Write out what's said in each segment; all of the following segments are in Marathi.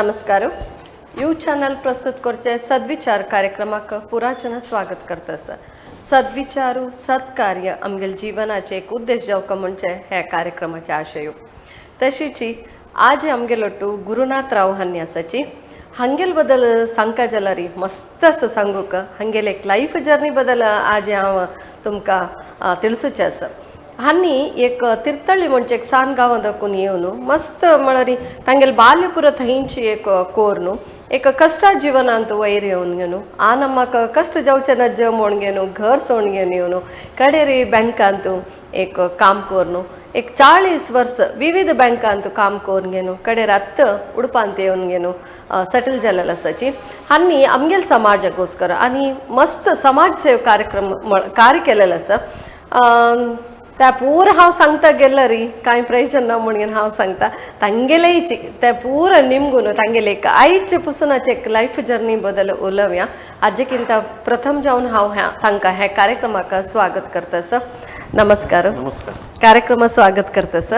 नमस्कार. यू चॅनल प्रस्तुत करचे सद्विचार कार्यक्रमाक पुराचना स्वागत करतस. सद्विचारू सत्कार्य आमगेल जीवनाचे एक उद्देश जावक म्हणजे ह्या कार्यक्रमाचे आशय. तशीची आज आमगेलोटू गुरुनाथराव हांनी आसाची हांगेल बदल सांगका जाला री मस्त असं सांगूक हांगेल एक लाईफ जर्नी बदल आज हांव तुमकां तिळसूचे आसा. हांनी एक तिर्तळी म्हणजे एक सान गांव दाखून येवन मस्त म्हळ्यार तांगेल बाल्य पुरो थंयची एक कोर न्हू एक कष्टा जिवनांत वयर येवन गे न्हू आन म्हाका कश्ट जावचे नज म्हूण गे न्हू घर सोडून घेवन येवन कडेरी बँकांत एक काम कोर न्हू एक 40 वर्स विविध बँकांत काम करून गे न्हू कडेर आत्त उडपांत येवन गे न्हू सेटल जालेलो आसाची. हांनी आमगेल समाजाकोस्कर आनी मस्त समाज सेवा कार्यक्रम कार्य केलेलो आसा. त्या पूर हांव सांगता गेलं री कांय प्रयोजन ना म्हणून हांव सांगता तांगेलेची ते पूर निमगून तांगेले एक आयचे पुसनाचे एक लायफ जर्नी बद्दल उलोवया. हाजेकिंत प्रथम जावन हांव तांकां हे कार्यक्रमाक स्वागत करतस. नमस्कार. नमस्कार. कार्यक्रमात स्वागत करतस.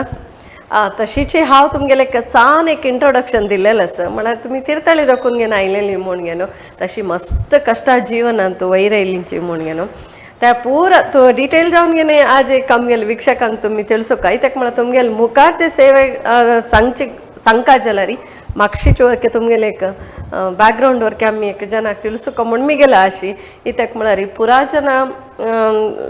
तशीची हांव तुमगेले सान एक इंट्रोडक्शन दिलेलं आसा म्हळ्यार तुमी तिर्तळी दाखून घेवन आयलेली म्हूण गे न्हू तशी मस्त कश्टा जिवनांत वयर आयलींची म्हूण गे न्हू त्या पूर तू डिटेल जावन घेणे आज एक आमगेल विक्षकांक तुम्ही तिळसूक कित्याक म्हळ्यार तुमगेल मुखारचे सेवे सांगका जाल्यार म्हापशीचे वरके तुमगेले एक बॅकग्रावंड वरके आमी एक जनाक तिळसूक म्हूण मी गेला अशी कित्याक म्हळ्यार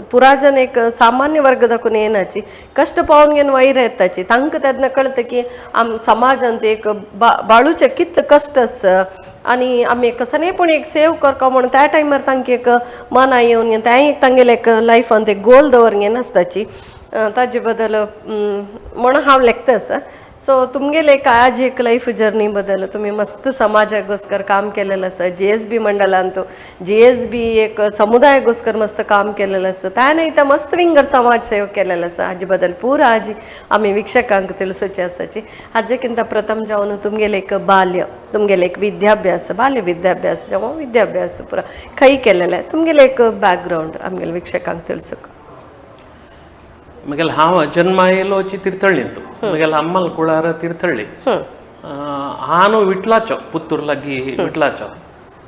पुराजन एक सामान्य वर्ग दाखून येनाची कष्ट पावून घेवन वयर येताची तांकां तेन्ना कळटा की आम समाजांत एक बाळूचे कितले कश्ट आसा आनी आमी एक सनेपूण एक सेव करता म्हणून त्या टायमार तांकां एक मना येवन घेवन तें एक तांगेले एक लायफांत एक गोल दवरून घेवन आसताची ताजे बद्दल म्हणून हांव लेखता आसा. सो तुमगेले एक आज एक लायफ जर्नी बद्दल तुम्ही मस्त समाजाकोस्कर काम केलेलं आसा. GSB मंडळांत GSB एक समुदायाकोस्कर मस्त काम केलेलं आसा. त्याने इथं मस्त विंगर समाज सेवा केलेलं आसा. हाजे बद्दल पुरा आज आमी विक्षकांक तिळसूचे आसाची. हाजेकिंत प्रथम जावन तुमगेले एक बाल्य तुमगेले एक विद्याभ्यास बाल्य विद्याभ्यास जावं विद्याभ्यास पुरा खंय केलेले तुमगेले एक बॅकग्रावंड आमगेले विक्षकांक तिळसूक. मगेल हांव जन्मा येयलोची तिर्तळ्ळींत मगेल अम्मल कुळार तिर्तळ्ळी हांव विटलाचो पुत्तूर लागीं विटलाचो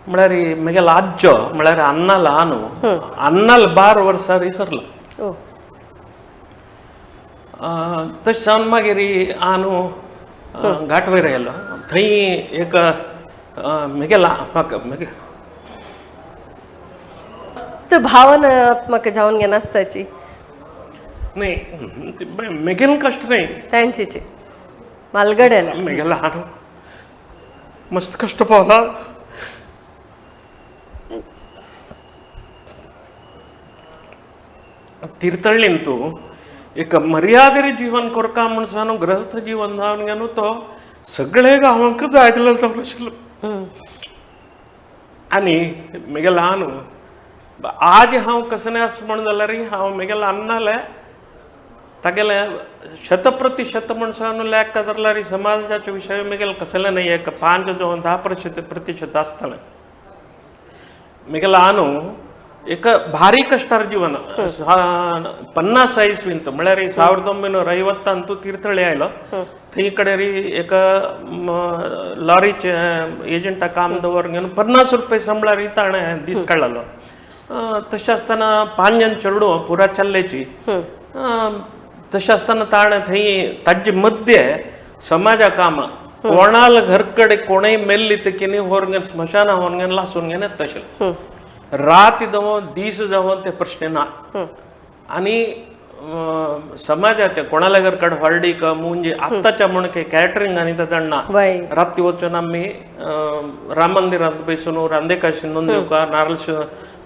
म्हळ्यार मगेल आज्जो म्हळ्यार अन्नाल अन्नाल 12 वर्सां इसरलो. तशें जावन मागीर हांव घाटवयर आयलो थंय एक मगेल भावनात्मक जावन घेवन आसताची नाही मेगेल कष्ट नाही त्यांची मालगड्याला मेगेल हांव मस्त कष्ट पावला. तिर्तळ्ळीन तूं एक मर्यादेर जीवन करता म्हण सांगू ग्रस्त जीवन जावन गे न्हू तो सगळे गांवांक जाय जाल्लो आशिल्लो. आनी मेगेल हांव आज हांव कसन्यास म्हण जाल्यार हांव मेगेल अन्नाले तागेले 100% म्हणून लेख धरल्यार समाजाच्या विशय मेगेल कसलें नाही एक 5 जावं 10% आसतलें. मेगेल हांव एक भारी कश्टार जीवन 50 इसवींत म्हळ्यार 1950 तूं तिर्तळी आयलो थंय कडेन एक लॉरीचे एजंटा काम दवरून घेवन 50 रुपया संबळार ताणें दीस काडलेलो. तशें आसतना 5 जण चेडूं पुरा चल्लेची तशें आसतना ताणें थंय ताजे मध्य समाजा कामां कोणाल घरकडे कोणय मेल्ली ते किनी व्हरून घेवन स्मशाना व्हरून घेवन लासून घेवन येता तशें रात जावं दीस जावं ते प्रश्न ना. आनी समाजाचे कोणाल्या घरकडे हॉलिडे का म्हणजे आत्ताच्या म्हण कॅटरिंग आनी ते जाणा राती वचून आमी राम मंदिरांत बसून रांदेका शिंदून दिवका नारळ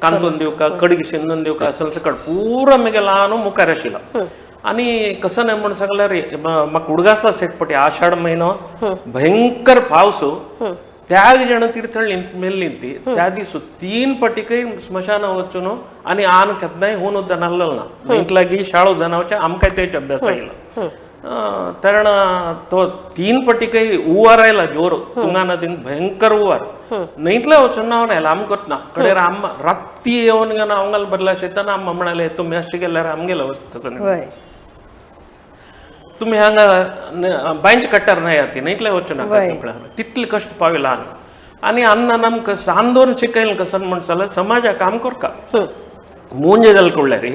कांतून दिवका कडगी शिंदून दिवका सकट पुरो मेगेल हांव मुखार आशिल्लो. आनी कसं नाही म्हणून सांगल्यार म्हाका उडगासा सेटपटी आषाढ म्हयनो भयंकर पावस त्या जण तिर्तळ्ळी मेल्ली ती त्या दीस 3 पटीकय स्मशाना वचून आनी आन केन्नाय हून उदन आहलेलो ना नीट लागीं शाळो उदनावचे आमकां तेच अभ्यास आयलो कारण तो 3 पटीकय हुंवार आयला जोर तुंगा नदीन भयंकर हुंवार न्हंयतले वचून ना आयला आमकां ना कडेर आम राती येवन घेवन आमगेल बदला शेतान आम्मा म्हणाले तुमी अशें गेल्यार आमगेलो वचता तुम्ही हांगा बेंच कट्टर नाही आती नाही इतले वचन तितले कष्ट पावे लहान आणि अन्न नमक सांदोन शिकयला कसं म्हणसाल समाजा काम करका मुंजे जालकुळ्ळारी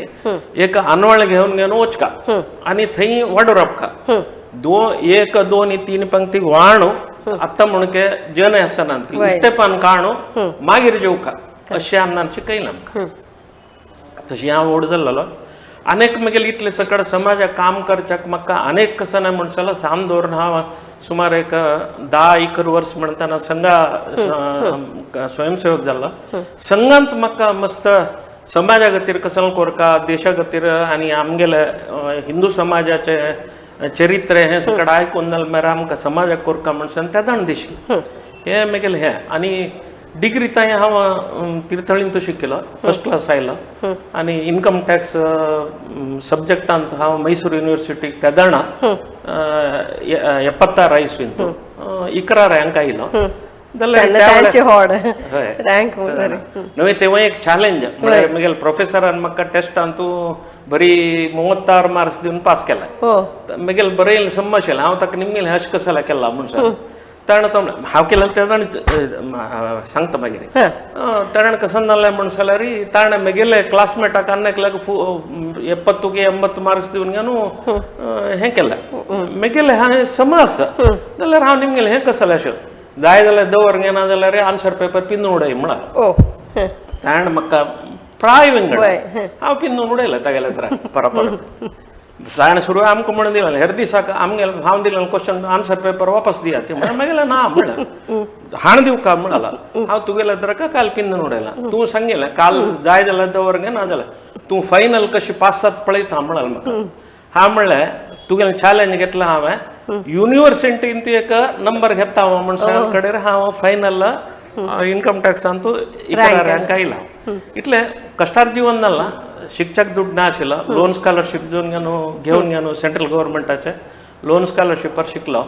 एक अनवळ घेऊन वचका आणि थंय वडोरपका एक दोन तीन पंक्ती वाणू आता म्हणके जन असनांती इष्टेपान काणू मागीर जेवका अशें आमनान शिकयला आमकां तशी हांव व्हड जाल्लो अनेक मगेल इतले सकड समाजाक काम करच्याक म्हाका अनेक कसं म्हणसाला साम दवरून हांव सुमार एक 10-11 वर्स म्हणटाना संघा स्वयंसेवक जाल्लो संघांत म्हाका मस्त समाजा खातीर कसं कोरका देशा खातीर आनी आमगेले हिंदू समाजाचे चरित्र हे सकड आयकून जाल्यार मागीर आमकां समाजाक कोरका म्हणसान तेदाण दिसलें हे मगेल हे आनी डिग्री ताई हांव तीर्थळीन तो शिकलो फर्स्ट क्लास आयलो आनी इनकम टॅक्स सब्जेक्टांत हांव मैसूर युनिवर्सिटीक तेदाणा 76 इसवीन तो 11 रँक आयलो नवे तेव्हा एक चॅलेंज म्हणजे मगेल प्रोफेसरान म्हाका टेस्टान तूं बरी 36 मार्क्स दिवन पास केला मगेल बरें समजशें हांव ताका निमगेल हश कसाला केला म्हणून ताणें तो हांव केलें तें सांगता मागीर ताणें कसं जालें म्हणसाल्यार ताणें मगेले क्लासमेटाक आनीक 70 की 80 मार्क्स दिवन न्हू हें केलें मगेले हांवें समज जाल्यार हांव निमगेलें हें कसालें अशें जाय जाल्यार दवर गे ना जाल्यार आन्सर पेपर पिंजून उडय म्हणा ताणें म्हाका प्राय विंगड हांव पिंजून उडयलें तागेले परत ताणें सुरू आमकां म्हणून दिलें हेर दिसाक आमगेले हांव दिलें क्वेश्चन आन्सर पेपर वापस दिया ती म्हणून मागीर ना म्हणलें हाण दिवका म्हणला हांव तुगेल्या तर काल पिंजून उडयलां तूं सांगिल्लें काल जाय जाल्यार दवर गे ना जाल्यार तूं फायनल कशी 5-7 पळयता म्हणाल म्हाका हांव म्हणलें तुगेलें चॅलेंज घेतलां हांवें युनिवर्सिटीन तूं एक नंबर घेता म्हणून कडेन हांव फायनल इनकम टॅक्सान तूं 11 रँक आयला इतलें कश्टार जिवन जालां शिक्षक दुड्ड ना आशिल्लो लोन स्कॉलरशीप घेवन गेलो सेंट्रल गव्हर्मेंटाचे लोन स्कॉलरशिपार शिकलो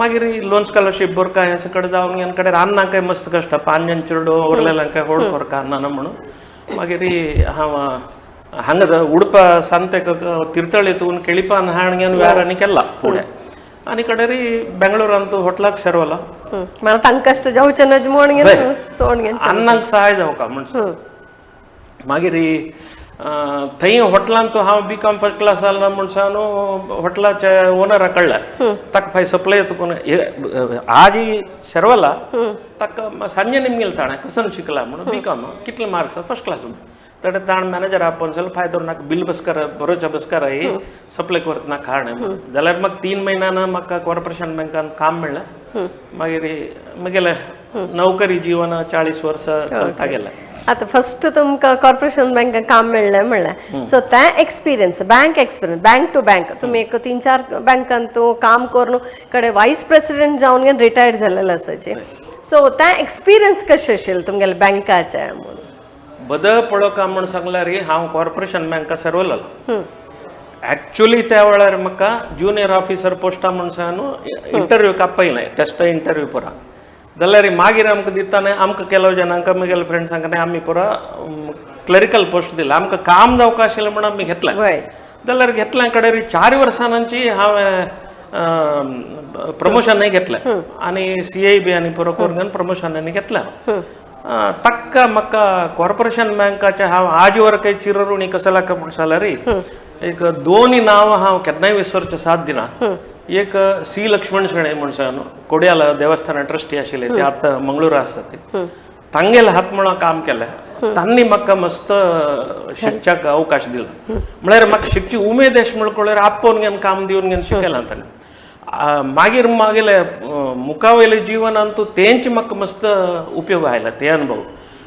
मागीर लोन स्कॉलरशीप बरका हे सकड जावन गेन कडेन रान्नाकाय मस्त कश्ट पांजन चिरडो ओरलेल्यांकाय होड करका अन्ना म्हणून मागीर हांव हांगा उडपा सांतेक तीर्थळीतून केळिपान हाण घेवन व्यारांनी केला फुडें आनी कडेन बेंगळुरान तूं हॉटेलाक सेरवलो मला तांकां कश्ट जावचें न्हय म्हूण सोड घेवन अन्नाक सहाय जावका म्हणून मागीर थंय हॉटेलान तो हांव बीकॉम फर्स्ट क्लास जालो म्हणून हॉटेलाचे ओनरा कळ्ळें ताका फाय सप्लाय तुकून आज सेरवला ताका सांजे निमगेल ताणें कसन शिकला म्हणून बीकॉम कितले मार्क्स फर्स्ट क्लास तर ताण मॅनेजर आपण चल फाय तर नाका बिल बसकार बरोवच्या बसकार सप्लाय करत नाका हाणें जाल्यार म्हाका 3 म्हयन्यान म्हाका कॉर्पोरेशन बँकान काम मेळ्ळें मागीर म्हगेलें नोकरी जीवन 40 वर्सां चलता गेलें आता फर्स्ट तुमकां कॉर्पोरेशन बँकान काम मेळ्ळें म्हणलें सो तें एक्सपिरियन्स बँक टू बँक तुमी एक 3-4 बँकान तूं काम करून कडेन वायस प्रेसिडेंट जावन घेवन रिटायर्ड जालेलो आसाचे सो तें एक्सपिरियन्स कशें आशिल्लें तुमगेलें बँकाचें बदल पळोवका म्हूण सांगल्यार हांव कॉर्पोरेशन बँका सेरवलो एक्चुअली त्या वेळार म्हाका ज्युनियर ऑफिसर पोस्टा म्हणून इंटरव्यू कापयलें टेस्ट इंटरव्यू पुरा जाल्यार मागीर आमकां दिताना आमकां केलो जाणांक म्हगेले फ्रेंड्सांक आमी पुरा क्लरिकल पोस्ट दिला आमकां काम जावका आशिल्लें म्हणून आमी घेतलें जाल्यार घेतल्या कडेन 4 वर्सांची हांवें प्रमोशनय घेतलें आनी CIB आनी पुरो करून प्रमोशनांनी घेतलें ताका म्हाका कॉर्पोरेशन बँकाचे हांव आज वर काही चिररुणी कसं लाका म्हूण जाल्यार एक 2 नांव हांव केन्नाय विसरचें साथ दिना एक C लक्ष्मण शेणे म्हणून कोड्याल देवस्थान ट्रस्टी आशिल्ले ते आतां मंगळूर आसा ते तांगेल हात म्हणून काम केलें तांणी म्हाका मस्त शिकच्याक अवकाश दिलो म्हळ्यार म्हाका शिकची उमेद अशी म्हणल्यार आपोवन घेवन काम दिवन घेवन शिकयलां ताणें मागीर मागेले मुखावेले जिवनांत तेंची म्हाका मस्त उपयोग आयला ते अनुभव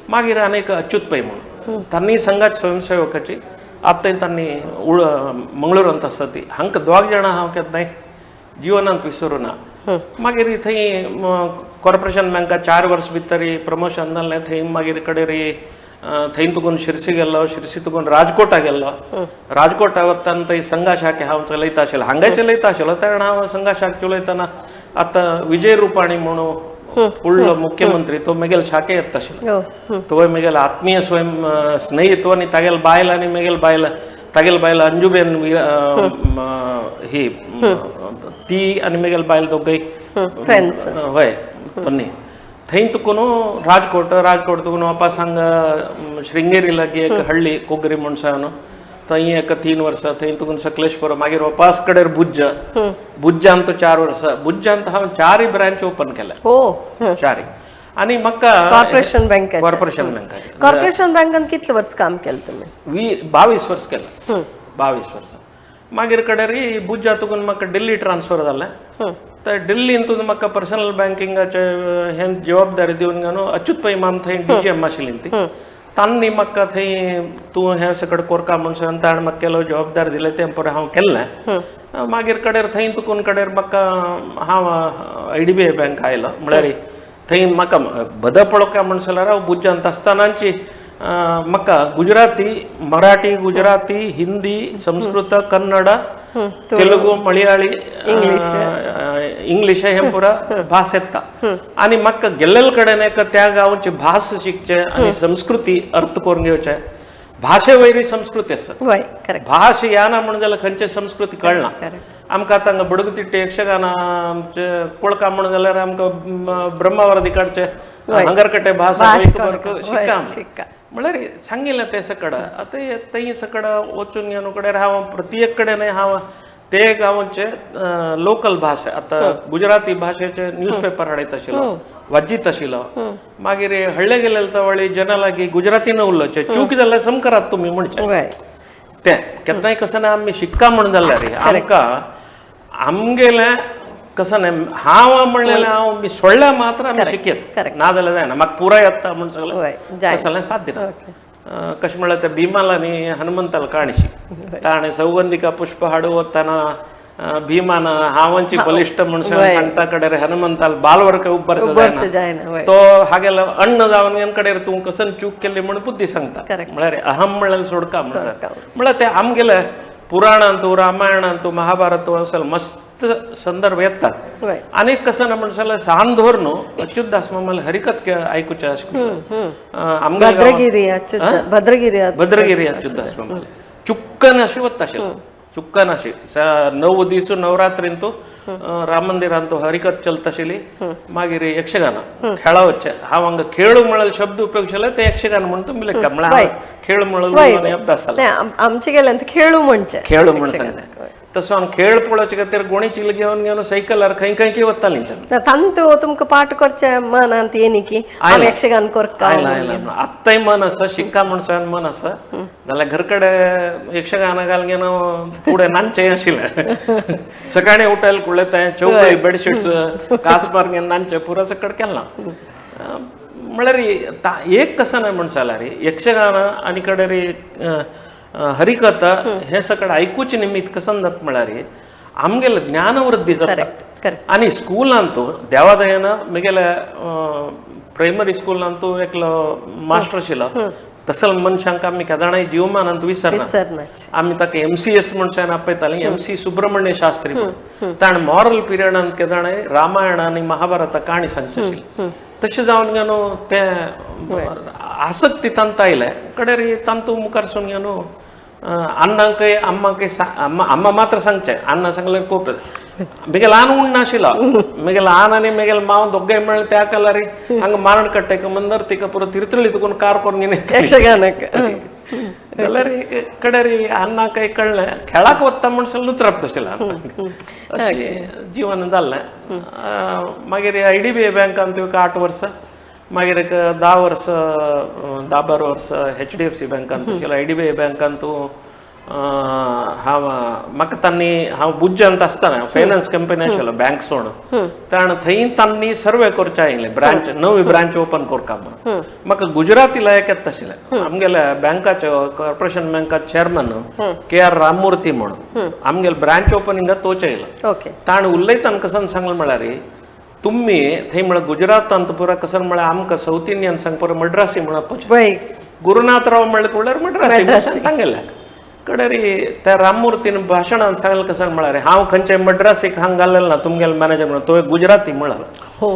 मागीर आनीक अच्युत पै म्हणून तांणी संघाच स्वयंसेवकाची आतां तांणी मंगळूरांत आसा ती हांकां 2 जाणां हांव केन्नाय जिवनांत विसरूं ना मागीर थंय कॉर्पोरेशन बँका 4 वर्स भितर प्रमोशन जालें थंय मागीर कडेन थंय तुकून शिरसी गेल्लो शिरसी तुकून राजकोटा गेल्लो राजकोटा वतना थंय संघा शाखे हांव चलयता आशिल्लो हांगाय चलयता आशिल्लो तेन्ना हांव संघा शाखे चलयतना आतां विजय रुपाणी म्हणून फुडलो मुख्यमंत्री तो म्हगेल शाखे येता आशिल्लो तो म्हगेल आत्मीय स्वयं स्नेहीत आनी तागेल बायल आनी म्हगेल बायल तागेल बायल अंजुबेन ही ती आनी मेगेल बायल दोगय फ्रेंड्स हय तन्नी थंय तुकून राजकोट तुकून वापस हांगा श्रिंगेरी लागीं एक हळ्ळी कोगरी म्हणून थंय एक 3 वर्सां थंय तुकून सकलेश्वर मागीर वापस कडेर बुज्जांत 4 वर्सां बुज्जांत हांव 4 ब्रांच ओपन केल्या हो 4 आनी म्हाका कॉर्पोरेशन बँकेचे कॉर्पोरेशन बँकाचे कॉर्पोरेशन बँकान कितले वर्स काम केलें तुमी 22 वर्स केलें 22 वर्सां मागीर कडेर बुज्जा तुकून म्हाका दिल्ली ट्रान्सफर जालें तर दिल्लींतून म्हाका पर्सनल बँकिंगाचे हे जबाबदारी दिवन न्हू अच्युत पै माम थंय DGM आशिल्ली ती तांणी म्हाका थंय तूं हे सकट कोरका म्हणून ताणें म्हाका केलो जबाबदारी दिलें तें पळय हांव केल्लें मागीर कडेर थंय तुकून कडेर म्हाका हांव IDBI बँक आयलो म्हळ्यार थंय म्हाका बद पळोवका म्हणून जाल्यार हांव बुज्जांत आसतनाची म्हाका गुजराती मराठी गुजराती हिंदी संस्कृत कन्नड तेलुगू मलयाळी इंग्लिश हे पुरा भास येता आनी म्हाका गेल्ले कडेन एक त्या गांवची भास शिकचे आनी संस्कृती अर्थ करून घेवचे भाशे वयरी संस्कृती आसा भास येना म्हणून जाल्यार खंयची संस्कृती कळना आमकां आतां बडगुतिट्टी यक्षगानाचे पळोवका म्हणून जाल्यार आमकां ब्रह्मावर्दी काडचे हंगरकटे भास शिक्का म्हळ्यार सांगिल्लें ते सकड आतां थंय सकड वचून न्हू कडेन हांव प्रत्येक कडेन हांव ते गांवचे लोकल भास आतां गुजराती भाशेचे न्यूजपेपर हाडयत आशिल्लो वाजीत आशिल्लो मागीर हळ्ळे गेले तवळी जना लागीं गुजरातीन उलोवचे चूक जाल्यार समकरात तुमी म्हणचे ते केन्नाय कसं आमी शिक्का म्हणून जाल्यार आमकां आमगेले कसं नाही हांव म्हणलेलें हांव मी सोडल्या मात्र आमी शिकयत नाजाल्यार जायना म्हाका पुराय येता म्हणून सगळें कसलें साथ दिना कशें म्हळ्यार त्या भिमाला न्ही हनुमंताल काणशी ताणें सौगंधिका पुष्प हाडू वतना भीमान हांवांची बलिश्ट म्हणून सांगता कडेर हनुमंताल बालवर्क उबरचो जायना तो हागेलो अण्ण जावन गेन कडेर तूं कसन चूक केल्ली म्हणून बुद्धी सांगता म्हळ्यार अहम म्हणल्यार सोडका म्हणून म्हळ्यार ते आमगेले पुराणांतू रामायणांतू महाभारत असल मस्त संदर्भ येतात आनी कसं ना म्हणून जाल्यार सान धोर न्हू अच्युतदास मामाल हरिकत आयकुचे भद्रगिरी अच्युतदास मामाल चुक्कन अशें वता आशिल्लो चुक्कन अशी 9 दीस नवरात्रींतू राम मंदिरांतू हरिकत चलत आशिल्ली मागीर यक्षगान खेळावचे हांव हांगा खेळ म्हळ्यार शब्द उपयोग केले ते यक्षगान म्हणून तुमी लेखा म्हळ्यार खेळ म्हणून अभ्यास जालो आमचे गेले खेळ म्हणचे खेळ म्हणून सांगले तसो हांव खेळ पळोवचे खातीर गोणीची घेवन सायकलार खंय खंय वताली तांतू तुमकां पाठ करचे मनांत येनी की हांव यक्षगान करता आत्ताय मन आसा शिक्का म्हणून मन आसा जाल्यार घर कडेन यक्षगान घाल घेवन फुडें नाचचें आशिल्लें सकाळीं उठल कुळेताय चौकळी बेडशीट्स कासबार घेवन नाचचें पुरो सकट केलां म्हळ्यार एक कसं नाही म्हणून जाल्यार यक्षगान आनी कडेन हरिकथा हे सकड आयकूचे निमित्त कसं जाता म्हळ्यार आमगेले ज्ञानवृद्धी जाता आनी स्कुलांतू देवादयेन म्हगेले प्रायमरी स्कुलांतू एकलो मास्टर आशिल्लो तसल मनशांक आमी केदाणाय जिवमानांत विसरना आमी ताका MCS म्हणून आपयतालीं MC सुब्रमण्य शास्त्री ताणें मॉरल पिरियडांत केदाणाय रामायण आनी महाभारता काणी सांगची आशिल्ली तशें जावन न्हू तें आसक्ती तांत आयलें कडेर तांतू मुखार सून न्हू अन्नाकय अम्माकय अम्मा मात्र सांगचें अन्न सांगल्यार खूब म्हगेलो आन उण नाशिल्लो म्हगेलो आन आनी म्हगेलो मांव दोगांय मेळ्ळे त्या कालार हांगा मारण कट्टेक मंदर तिका पुरो तिरतळी तुकून कार करून घेवन जाल्यार कडेर अन्नाकय कळ्ळें खेळाक वता म्हूण सगळें उतरप तशें अशें जिवन जाल्लें मागीर IDBI बँकांत 8 वर्सां मागीर एक 10 वर्सां 10-12 वर्सां HDFC बँकांत IDBI बँकांत हांव म्हाका तांणी हांव बुज्जांत आसतना फायनान्स कंपनी आशिल्लो बँक सोडून ताणें थंय तांणी सर्वे करचे आयिल्लें ब्रांच नवी ब्रांच ओपन करता म्हणून म्हाका गुजराती लायक येता आशिल्लें आमगेल्या बँकाचे कॉर्पोरेशन बँकाचे चेअरमन KR राममूर्ती म्हणून आमगेले ब्रांच ओपनिंगाक तोच आयलो ताणें उलयतना कसं सांगलें म्हळ्यार तुम्ही थंय म्हळ्यार गुजरातांत पुरा कसं म्हळ्यार आमकां साऊथ इंडियन सांग पुरो मड्रासी म्हणप गुरुनाथराव म्हळ्यार मड्रासी सांगले कडेर त्या राममूर्तीन भाशणांत सांगलें कसं म्हळ्यार हांव खंयचे मड्रासीक हांगा घाल्लेलो ना तुमगेलो मॅनेजर म्हणून तो गुजराती म्हळ्यार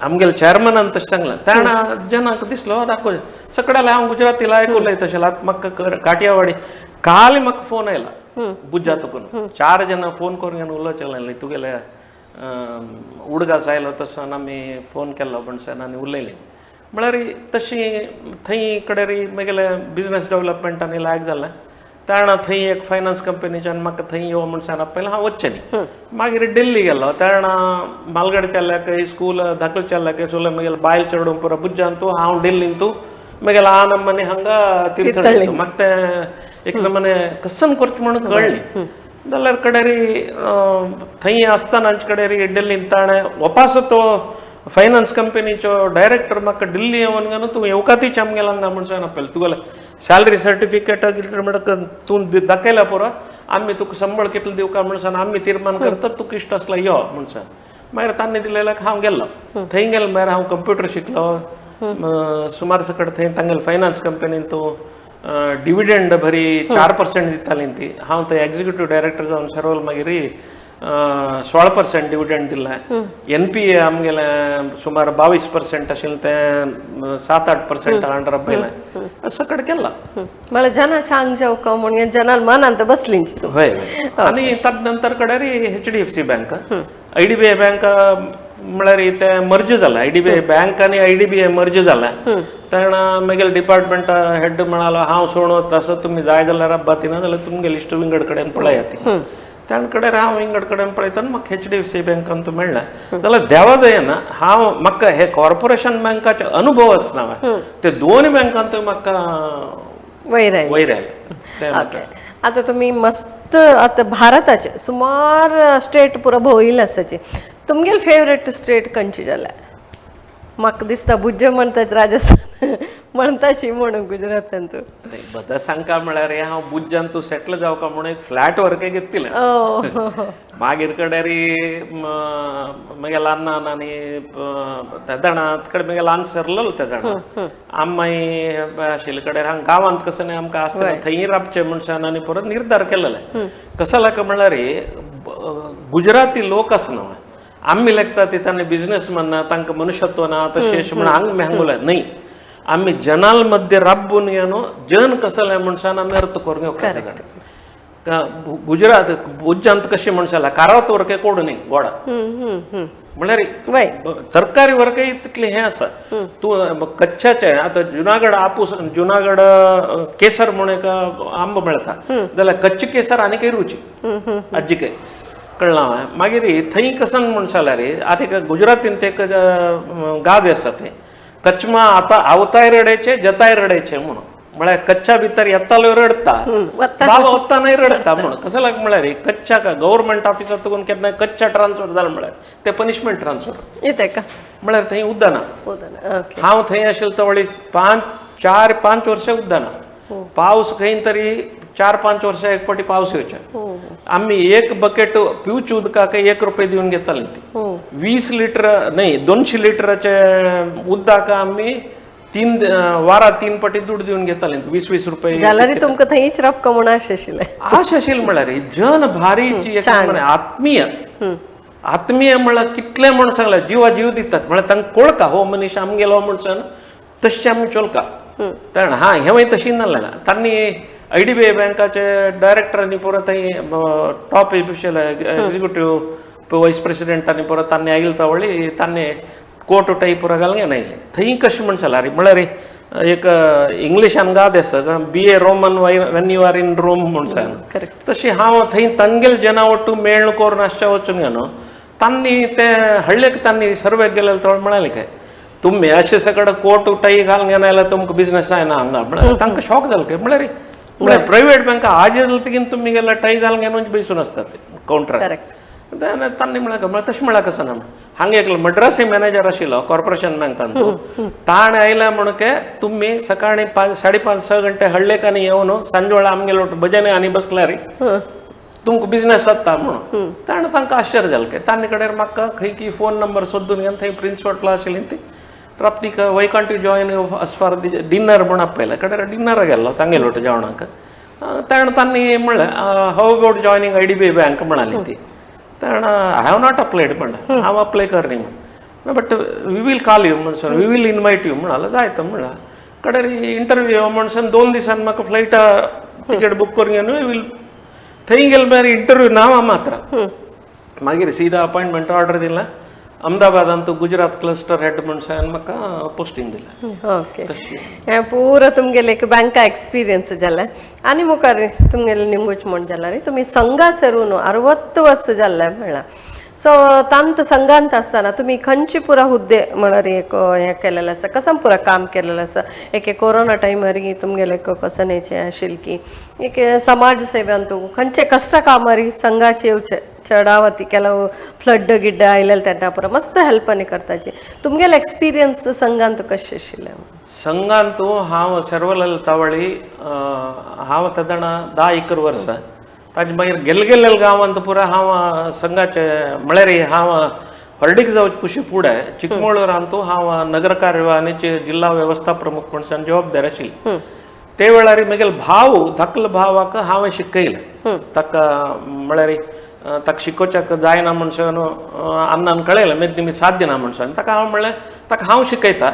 आमगेले चेअरमनान तशें सांगलें ताणें जनाक दिसलो दाखोव सकडाले हांव गुजरातीला आयकूलय तशें आतां म्हाका काठियावाडी काली म्हाका फोन आयला बुज्जा तुकून 4 जण फोन करून घेवन उलोवचें तुगेले उडगास आयलो तसो आमी फोन केल्लो म्हणसन आनी उलयली म्हळ्यार तशी थंय कडेन री म्हगेले बिजनस डेव्हलपमेंटांनी लायक जालें त्या थंय एक फायनान्स कंपनीच्यान म्हाका थंय यो म्हणसान पयलीं हांव वच्चें न्ही मागीर दिल्ली गेलो त्या मालगड केल्ल्याक स्कूल धाकल चेल्ल्याक सोले म्हगेले बायल चेडूं पुरो बुज्जान तूं हांव दिल्लीन तूं म्हगेलो आ नಮ್ಮನೆ हंगा तिर्थळ्ळी म्हाका तें एक नमने कसन करचें म्हणून कळ्ळें जाल्यार कडेन री थंय आसतना हांचे कडेन री दिल्लीन ताणें वपास तो फायनान्स कंपनीचो डायरेक्टर म्हाका दिल्ली येवन न्हू तूं येवकातीच आमगेलो हांगा म्हणसान आपयलें तुगेलें सॅलरी सर्टिफिकेट म्हणटा तूं दाखयल्या पुरो आमी तुका संबळ कितलो दिवका म्हणसान आमी तीर्मान करतात तुका इश्ट आसलो यो म्हणसान मागीर तांणी दिलेल्याक हांव गेल्लो थंय गेलो मागीर हांव कंप्युटर शिकलो सुमार सकट थंय तांगेले फायनान्स कंपनीन तूं डिविडेंड बरी 4% दिताली ती हांव थंय एक्झिक्युटीव डायरेक्टर जावन सर्वल मागीर 16% डिविडेंड दिलें NPA आमगेले सुमार 22% आशिल्लें तें 7-8% अंडर पयलें सकट केला म्हळ्यार जनाच्या आंग जेवका म्हणून जनाल मनांत बसलींच तूं हय आनी ताजे नंतर कडेन री HDFC बँक IDBI बँक म्हळ्यार ते मर्ज जालें IDBI बँक आनी IDBI मर्ज जालें तेन्ना म्हगेले डिपार्टमेंट हेड म्हणालो हांव सोडूं तसो तुमी जाय जाल्यार अब्बाती ना जाल्यार तुमगेली इश्ट विंगड कडेन पळयात ताणे कडेन हांव विंगड कडेन पळयतना म्हाका HDFC बँकांत मेळ्ळें जाल्यार देवा दयेन हांव म्हाका हे कॉर्पोरेशन बँकाचे अनुभव आसना ते दोन बँकांत म्हाका वयर आयलें आतां तुमी मस्त आतां भारताचे सुमार स्टेट पुरो भोंविल्ले आसाचे तुमगेले फेवरेट स्टेट खंयची जाल्यार म्हाका दिसता बुज्ज म्हणटात राजस्थान म्हणटाची म्हणून गुजरातान तूं बदां सांगता म्हळ्यार हांव बुज्जान तूं सेटल जावका म्हणून एक फ्लॅट व्हरके घेतिलें मागीर कडेन री म्हगे ल्हान आनी त्या जाणा कडेन म्हगे ल्हान सरलेलो त्या जाणा आम्माई आशिल्ले कडेन हांगा गांवांत कसो न्ही आमकां आसतना थंय रावचें म्हणसान आनी परत निर्धार केलेले कसो लाका म्हळ्यार गुजराती लोक आसना आम्ही लेखता ती तांणी बिझनेसमॅन ना तांकां मनुष्यत्व ना तशें म्हणून हांग मेहंगुले न्ही आमी जनाल मध्ये राबून येनो जन कसले म्हणसान आमी अर्थ करून येवका गुजरात बुज्जांत कशें म्हणशाला कारावत वर्के कोड न्ही गोडा म्हळ्यार तरकारी वर्के तितली हें आसा तूं कच्छाचे आतां जुनागड आपूस जुनागड केसर म्हणून एक आंबो मेळटा जाल्यार कच्चे केसर आनीकय रुची आजीके कळना मागीर थंय कसन म्हणशाला रे आतां एक गुजरातीन ते एक गाद आसा थंय कच्मा आतां आवताय रडेचे जताय रडेचे म्हणून म्हळ्यार कच्च्या भितर येतालो रडता बाबा वतानाय रडता म्हणून कसं लाग म्हळ्यार कच्च्या का गव्हर्मेंट ऑफिसांत तुकून केन्ना कच्च्या ट्रान्सफर जालें म्हळ्यार ते पनिशमेंट ट्रान्सफर येते का म्हळ्यार थंय उद्दाना हांव थंय आशिल्लो तो वळी 4-5 वर्सां उद्दाना पावस खंय तरी 4-5 वर्सां एक पावटी पावस येवचे आम्ही एक बकेट पिवच उदकाक 1 रुपये दिवन घेताली ती 20 लिटर न्ही 200 लिटराचे उदकाक आमी 3 वारा 3 पाटी दूध दिवन घेताली 20-20 रुपये जाल्यार तुमकां थंयच रावका म्हूण आश आशिल्लें म्हळ्यार जन भारीची एक आत्मीय म्हळ्यार कितले म्हण सांगला जिवा जीव दितात म्हळ्यार तांकां कळका हो मनीस आमगेलो म्हणसान तशें आमी चलका कारण हा हे तशी नासलें तांणी IDBI बँकाचे डायरेक्टरांनी परत टॉप ऑफिशियल एक्झिक्युटीव वायस प्रेसिडेंटांनी परत तांणी आयिल्लो तवळी तांणी कोट उठाई पुरो घालून घेवन आयले थंय कशें म्हणशाला रे म्हळ्यार एक इंग्लिशान गाद आसा BA Roman when you are in Rome म्हणसान तशी हांव थंय तांगेले जना वट्टू मेळ करून आसच्या वचून घेवन तांणी ते हळ्ळेक तांणी सर्वेक गेले तवळ म्हणाले काय तुम्ही अशें सगळं कोट उठाई घालून घेवन आयल्यार तुमकां बिझनेस जायना हांगा म्हळ्यार तांकां शॉक जालो काय म्हळ्यार प्रायवेट बँका हाजेर बेगीन तुमी गेल्यार टाय घालून घेवन बसून आसतात कावंटरार तांणी म्हळ्यार तशें म्हळ्यार कसं ना हांगा एक मद्रासी मॅनेजर आशिल्लो कॉर्पोरेशन बँकान ताणें आयल्या म्हणके तुमी सकाळीं 5:30-6 घंटे हळ्ळेक आनी येवन सांजे वेळा आमगेलो भजन आनी बसल्यार तुमकां बिझनेस जाता म्हणून ताणें तांकां आश्चर्य जालें काय तांणे कडेन म्हाका खंय की फोन नंबर सोदून घेवन थंय प्रिन्सिपल क्लास आशिल्ली ती रातीक वय can't you join as far dinner म्हणून आपयलें कडेन डिनर गेल्लो तांगेलो जेवणाक तांणी म्हणलें हाव अबाउट जॉयनींग IDBI बँक म्हणाली ती ताणें आय हॅव नॉट अप्लायड म्हणलें हांव अप्लाय कर न्ही म्हणून but we will call you म्हणून वी वील इनवायट यू म्हणालो जायतो म्हणलें कडेन इंटरव्यू म्हणून 2 दिसान म्हाका फ्लायट तिकेट बुक करून घेऊन विल थंय गेल मरे इंटरव्यू नावा मात्र मागीर सीधा अपॉइंटमेंट ऑर्डर दिला अहमदाबादान तूं गुजरात क्लस्टर हेड म्हणून सांगून म्हाका पोस्टींग दिला ओके हें पुरो तुमगेलें एक बँका एक्सपिरियन्स जालें आनी मुखार तुमगेलें निमूच म्हण जाल्यार न्ही तुमी संघा सरून 60 वर्स जाल्ले म्हणला सो तांत संघांत आसतना तुमी खंयची पुरा हुद्दे म्हळ्यार एक हें केलेलें आसा कसं पुरा काम केलेलें आसा एक कोरोना टायमार तुमगेलें कसनेचें आशिल्लें की एक समाज सेव्यान तूं खंयचे कश्ट कामारी संघाचे येवचे चढावती ಕೆಲವು ಫ್ಲಡ್ ಗಿಡ್ಡ आयलेले तेन्ना पुरा मस्त हेल्पानी करताची तुमगेले एक्सपिरियन्स संघांत कशें आशिल्लें संघांतू हांव सर्वलाल तावळी हांव तादण 10-11 वर्सां ताजे मागीर गेल्ले गांवांत पुरा हांव संघाचे म्हळ्यार हांव हर्डीक जावचे कुशी फुडें चिकमंगळूरांतू हांव नगर कार्यवाहीचे जिल्हा व्यवस्था प्रमुख म्हणून जबाबदार आशिल्ली ते वेळार म्हगेलो भाव धाकलो भावाक हांवें शिकयलें ताका म्हळ्यार ताका शिकोवच्याक जायना म्हणून अन्नान कळयलें मेद निमित साध्य ना म्हणून ताका हांव म्हणलें ताका हांव शिकयता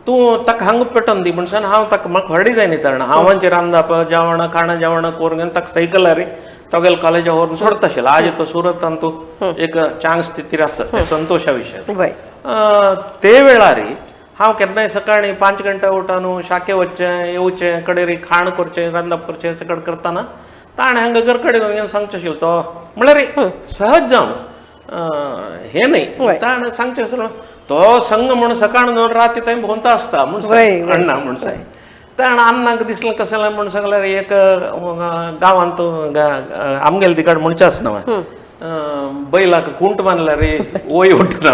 तूं ताका हांगा पेटोवन दी म्हणून हांव ताका म्हाका व्हरडी जाय न्ही तरणां हांवांचें रांदप जेवण खाणां जेवण करून घेवन ताका सायकलार तोगेल कॉलेजा व्हरून सोडता आशिल्लो आज तो सुरतान तूं एक चांस स्थितीर आसा ते संतोशा विशय ते वेळार हांव केन्नाय सकाळीं 5 घंटा उठोन शाखे वचचें येवचें कडेरी खाण करचें रांदप करचें सगळें करतना ताणें हांगा घर कडेन घेवन सांगचें आशिल्लो तो म्हळ्यार सहज जावन हें न्ही ताणें सांगचें आशिल्लो तो संघ म्हणून सकाळ दोन राती थंय भोंवता आसता म्हणून अण्णा म्हणून सांग ताणें अन्नाक दिसलें कशें म्हणून सांगल्यार एक गांवांत आमगेले तिकड म्हणचे आसना बैलाक कुंट बांदला रे वय उठना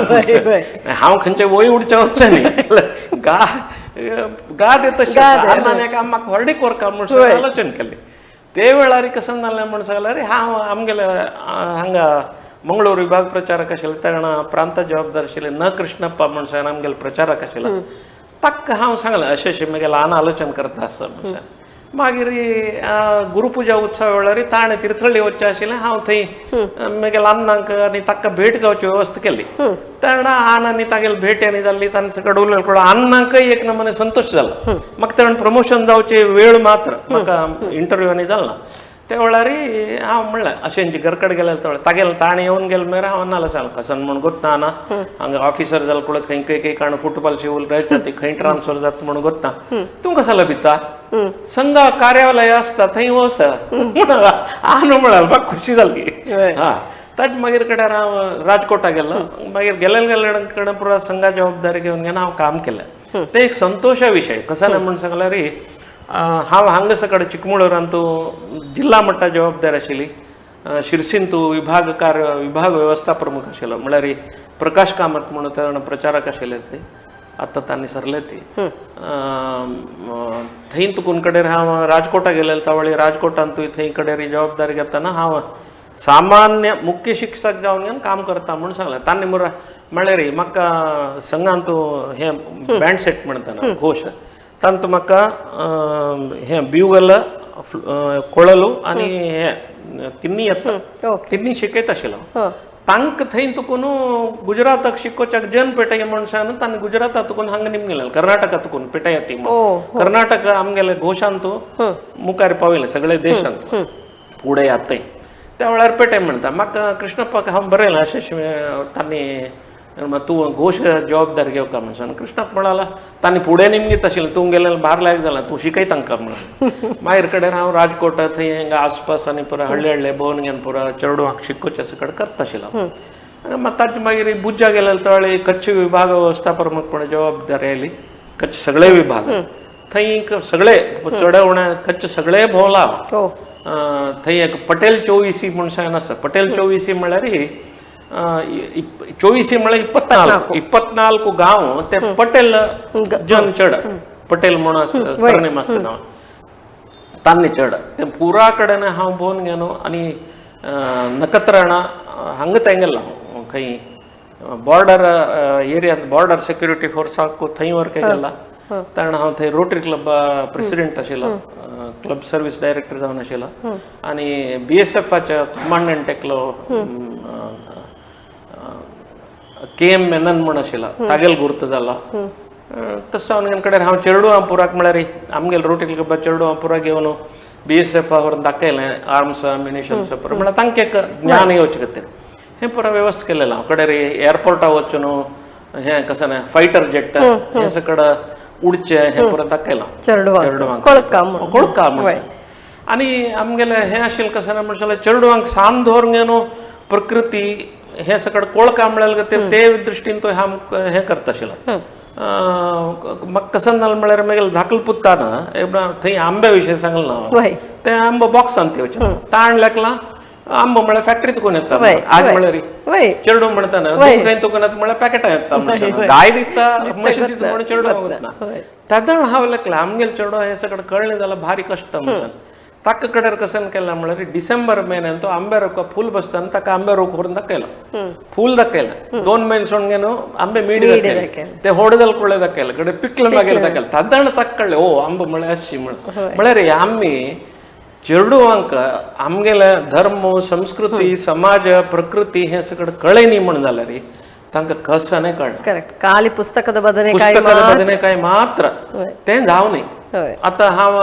हांव खंयचे वय उठचें वचचें न्ही गा देत अन्नान म्हाका व्हरडी कोरका म्हणून आलोचन केली ते वेळार कसं जालें म्हणून सांगल्यार हांव आमगेले हांगा मंगळूर विभाग प्रचारक आशिल्ले तेन्ना प्रांत जबाबदार आशिल्ले न कृष्णप्पा म्हणून सांगून आमगेले प्रचारक आशिल्लो ताका हांव सांगलें अशें अशें म्हगेलें ल्हान आलोचन करता आसा म्हणून मागीर गुरुपुजा उत्सवा वेळार ताणें तिरथळ्ळी वचचें आशिल्लें हांव थंय म्हगेल्या अन्नाक आनी ताका भेट जावची वेवस्था केली तेन्ना आनी तागेली भेट आनी जाल्ली ताणें सकट उलयलें कळ्ळें अन्नाकय एक नमुने संतोश जालो म्हाका तेणें प्रमोशन जावचे वेळ मात्र म्हाका इंटरव्यू आनी जालो ना त्या वेळार हांव म्हणलें अशें घरकडे गेले तागेलें ताणें येवन गेले मेरेन हांव नाल्या सांगलें कसन म्हूण गोत्ता ना हांगा ऑफिसर जाल कुळे खंय खंय काण फुटबॉलची उल रायता ती खंय ट्रान्सफर जाता म्हूण गोत्ता तूं कसालो भिता संघा कार्यालय आसता थंय वसा आनो म्हळ्यार म्हाका खुशी जाली ताजे मागीर कडेन हांव राजकोटा गेलो मागीर गेले कडेन पुरो संघा जबाबदारी घेवन घेवन हांव काम केलें ते एक संतोशा विशय कसालें म्हूण सांगल्यार हांव हांगा सकड चिकमंगळूरांतू जिल्हा मट्टा जबाबदार आशिल्ली शिरसींतू विभाग वेवस्था प्रमुख आशिल्लो म्हळ्यार प्रकाश कामत म्हणून तेन्ना प्रचारक आशिल्ले ते आतां तांणी सरले ती थंय तुकून कडेन हांव राजकोटा गेलेलो तावळी राजकोटांतूय थंय कडेन जबाबदारी घेतना हांव सामान्य मुख्य शिक्षक जावन घेवन काम करता म्हणून सांगलें तांणी म्हळ्यार म्हाका संघांतू हें बँड सेट म्हणटा घोश तांतू म्हाका हें ब्युगल कोळलू आनी हें तिन्नी येता तिन्नी शिकयता आशिल्लो तांकां थंय तुकून गुजराताक शिकोवच्याक जन पेटय म्हणून सांगून तांणी गुजराताक तुकून हांगा निमगेलें कर्नाटका तुकून पेटयती कर्नाटक आमगेले घोशांतू मुखार पावयले सगळे देशांत फुडें येता त्या वेळार पेटय म्हणटा म्हाका कृष्णप्पाक हांव बरयलें अशें तांणी तूं घोश जबाबदारी घेवका म्हणून कृष्णप्पा म्हणाला तांणी फुडें निमगीत आशिल्लें तूं गेलें भार लायक जालां तूं शिकय तांकां म्हणून मागीर कडेन हांव राजकोट थंय हांगा आसपास आनी पुरो हळडे भोंवन घेवन पुरो चेडवांक शिकोवचे सकट करता आशिल्लो ताजे मागीर बुज्जा गेले तळी कच्छ विभाग वेवस्था प्रमुखपण जबाबदारी आयली कच्छ सगळे विभाग थंय सगळे चड उणे कच्छ सगळे भोंवला थंय एक पटेल 24 म्हणून आसा पटेल 24 म्हळ्यार 24 म्हळ्यार 24 गांव ते पटेल जन चड पटेल म्हणून सरनेम आसता नांव तांणी चड ते पुरा कडेन हांव भोंवन गेलो आनी नखत्राणा हांगा थंय गेलो खंय बॉर्डर एरियांत बॉर्डर सेक्युरिटी फोर्साक थंय वर्क गेला तेन्ना हांव थंय रोटरी क्लब प्रेसिडेंट आशिल्लो क्लब सर्वीस डायरेक्टर जावन आशिल्लो आनी BSFचे कमांडंट एकलो KM मेनन म्हूण आशिल्लो तागेलो गुर्त जालो तसो हांव कडेन हांव चेडवां पुराक म्हळ्यार आमगेले रोटरी क्लबा चेडवां पुरा घेवन BSF व्हरून दाखयलें आर्म्स अम्युनिशन्स पर म्हळ्यार तांकां एक ज्ञान येवचे खातीर हें पुरो वेवस्थ केलेलें हांव कडेन एअरपोर्टा वचून हें कशें न्हय फायटर जेट हें सकड उडचे हें पुरो दाखयलां चेडवांक कोळका म्हणून आनी आमगेलें हें आशिल्लें कशें न्हय म्हणल्यार चेडवांक सान दवरूंक न्हू प्रकृती हें सकड कोळका म्हळ्यार खातीर ते दृश्टीन तो हें करता आशिल्लो म्हाका कसं जालें म्हळ्यार मागीर धाकलो पुत्ता न्हय थंय आंब्या विशयी सांगलें ना ते आंबो बॉक्सान येवचे ताण लेकलां आंबो म्हळ्यार फॅक्टरीत कोण येता आज म्हळ्यार चेडू म्हणटा न्हय दूद खंय तुका म्हळ्यार पॅकेटां येता गाय दिता म्हशी दिता म्हणून चेडू वतना तादण हांव लेकलां आमगेले चेडो हें सगळें कळ्ळें जाल्यार भारी कश्ट म्हणून ताका कडेन कशें केलें म्हळ्यार डिसेंबर म्हयन्यान तो आंबे रोखपाक फूल बसतना ताका आंबे रोख व्हरून दाखयलो फूल दाखयलें 2 म्हयने सोडून गे न्हू आंबे मीड दाखयले ते होडदल कुळे दाखयले कडेन पिकले मागीर दाखयले तादण ताका कळ्ळें ओ आंबो म्हळ्यार अशी म्हळ्यार आमी चेडवांक आमगेले धर्म संस्कृती समाज प्रकृती हें सगळें कळ्ळें न्ही म्हण जाल्यार तांकां कसं नाही कळना ಖಾಲಿ ಪುಸ್ತಕದ बदनेकाय मात्र तें जावं न्ही आतां हांव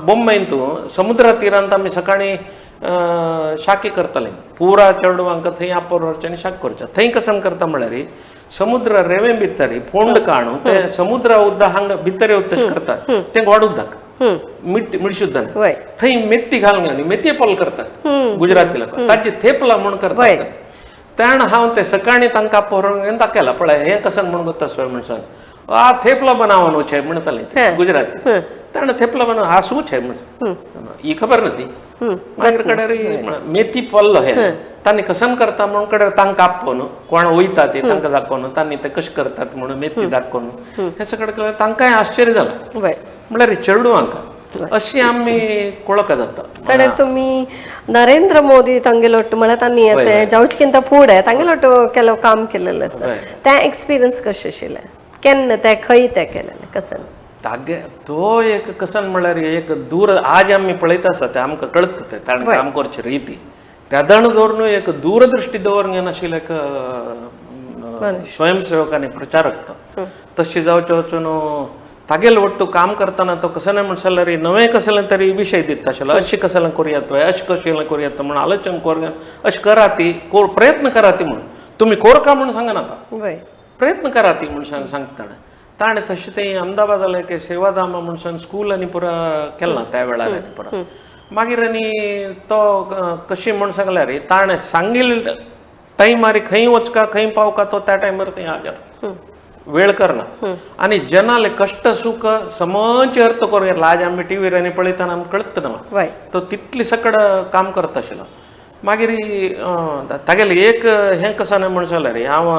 बोंबेंत समुद्रा तीरांत आमी सकाळीं शाकी करतालीं पुरा चेडवांक थंय आपोर व्हरचें आनी शाक करचें थंय कसन करता म्हळ्यार समुद्र रेवे भितर फोंड काडून ते समुद्रा उद्दा हांगा भितर येवं तशें करतात तें गोड उदक मिडशुद्धान थंय मेथी घालून घेवन मेथी पल करतात गुजराती लोक ताची थेपला म्हूण करतात तेण हांव ते सकाळीं तांकां व्हरून दाखयलां पळय हें कसन म्हूण करता सोय म्हणसान थेपला बनावવાનું છે म्हणतालीं गुजराती तेणें थेपला बनाव આ શું છે એ ખબર નથી માગીર कडेन मेथी पल्लो हे तांणी कसन करता म्हणून कडेन तांकां आपोवन कोण वयता ती तांकां दाखोवन तांणी ते कशें करतात म्हणून मेथी दाखोवन हें सगळें केलें तांकांय आश्चर्य जालें म्हळ्यार चेडवांक अशी आमी कोळका जाता कडेन तुमी नरेंद्र मोदी तांगेलोट म्हळ्यार तांणी ते जावचेकिंत फुडें तांगेलोट केलो काम केलेलें आसा तें एक्सपिरियन्स कशें आशिल्लें केन्ना ते खंय ते केलेलें कसन तागे तो एक कसन म्हळ्यार एक दूर आज आमी पळयता आसा तें आमकां कळत तें ताणें काम करची रिती त्या दण दवरून एक दूरदृश्टी दवरूंक येनाशिल्लें एक स्वयंसेवक आनी प्रचारक तो तशें जावचें वचून तागेले वट्टू काम करतना तो कसलें म्हणशाल्यार नवें कसलें तरी विशय दिता आशिल्लो अशें कसलें करुयात अशें कशें करुयात म्हण आलोचन कर अशें करा ती प्रयत्न करा ती म्हण तुमी कोरका म्हूण सांगनाता प्रयत्न करा ती म्हणून सांगता ताणें तशें तें अहमदाबादाला एक सेवाधाम म्हणून स्कूल आनी पुरा केलां त्या वेळार पुरा मागीर आनी तो कशी म्हूण सांगल्यार ताणें सांगिल्ले टायमार खंय वचका खंय पावका तो त्या टायमार थंय हाजर वेळ करना आनी जनाले कष्ट सुख समज अर्थ करूं येतलो आज आमी टीव्हीर आनी पळयतना आमकां कळत ना तो तितली सकड काम करता आशिल्लो मागीर तागेलें एक हें कशें न्हय म्हण जाल्यार हांव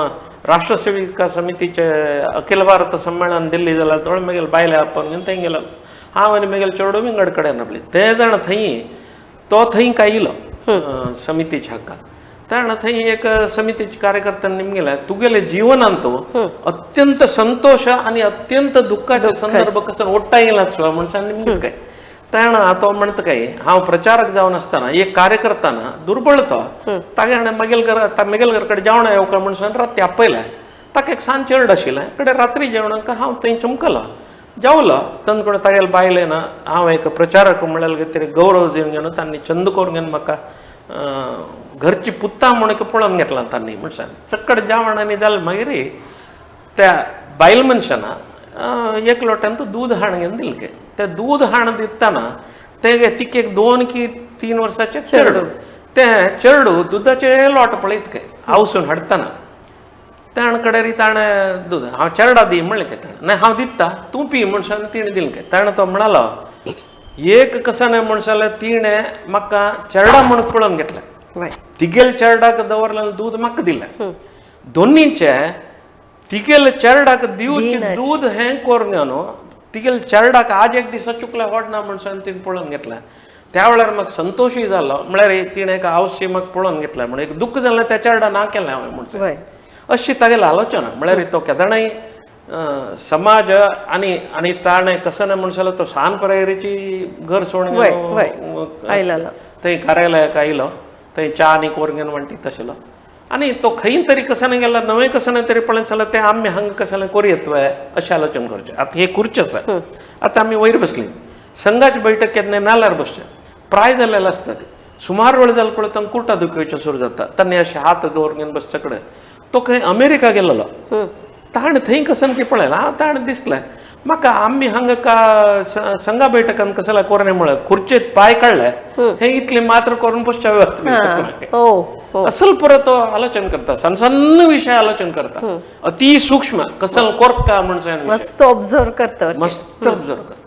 राष्ट्र सेविका समितीचे अखिल भारत सम्मेलन दिल्ली जाल्यार थोडे मागीर बायले आपोवन थंय गेलो हांव आनी मागीर चेडू विंगड कडेन आपले ते जाण थंय तो थंय काय येयलो समितीच्या हाका ताणें थंय एक समितीचे कार्यकर्त्यांनी निमगेले तुगेले जिवनांत अत्यंत संतोष आनी अत्यंत दुख्खाचे संदर्भ कसो ओडटा येयला म्हणून निमगीत काय ताणें तो म्हणटा काय हांव प्रचारक जावन आसतना एक कार्यकर्ता ना दुर्बळ तो ताणें मागेल घर कडेन जेवणा येवका म्हणून राती आपयलें ताका एक सांज चेड आशिल्लें कडेन रात्री जेवणाक हांव थंय चमकलो जेवलो तांचे कडेन तागेले बायले ना हांव एक प्रचारक म्हळ्यार तरी गौरव दिवन घेवन तांणी चंद करून घेवन म्हाका घरची पुत्ता म्हणून पळोवन घेतलां तांणी म्हणसान चक्कड जेवण आनी जालें मागीर त्या बायल मनशान एक लोट्यान तो दूद हाण घेवन दिलें ते दूद हाण दितना ते तिके 2 की 3 वर्साचे चेडू ते चेडू दुधाचे लोट पळयत काय आवसून हाडतना ताणे कडेन ताणें दूद हांव चेडा दी म्हणलें काय ताणें न्हय हांव दिता तूं पी म्हणून तिणें दिलें काय ताणें तो म्हणालो एक कसं न्हय म्हण जाल्यार तिणें म्हाका चेडा म्हणून पळोवन घेतलें तिगेल चेडाक दवरलेलें दूद म्हाका दिलें दोनीचे तिगेल चेडाक दिवचें दूद हें करून न्हू तिगेल चेडाक आज एक दीस चुकलें व्हडना म्हणून तिणें पळोवन घेतलें त्या वेळार म्हाका संतोशूय जालो म्हळ्यार तिणें एक आवशी म्हाका पळोवन घेतलें म्हणून एक दुख्ख जालें त्या चेडा ना केलें हांवें म्हणून अशी तागेली आलोचना म्हळ्यार तो केदणाय समाज आनी ताणें कसं न्हय म्हणून जाल्यार तो सान परायेची घर सोडून थंय कार्यालयाक आयलो थंय च्या आनी करून घेवन म्हणटीत आशिल्लो आनी तो खंय तरी कसं न्हय गेल्यार नवें कसं न्हय तरी पळयत जाल्यार तें आमी हांगा कसं न्हय करुयेत अशें आलोचन करचें आतां हे खुर्ची आसा आतां आमी वयर बसलीं संघाची बैठक केन्ना नाल्यार बसचें प्रायदल्लेला असता ते सुमार वेळ जाल पळय तांकां कुर्ता दुखोवचें सुरू जाता ताणें अशें हात दवरून बसचे कडेन तो खंय अमेरिका गेल्लो ताणें थंय कसन की पळयलां ताणें दिसलें म्हाका आमी हांगा संघा बैठकान कसला कोरणे म्हळ्यार खुर्चेत पाय काडले हे इतले मात्र करून बसच्या व्यवस्थित असल पुरो तो आलोचन करता सಣ್ಣ सಣ್ಣ विषय आलोचन करता अति सूक्ष्म कसल कोर्का म्हणून मस्त ऑब्झर्व करता मस्त ऑब्झर्व करता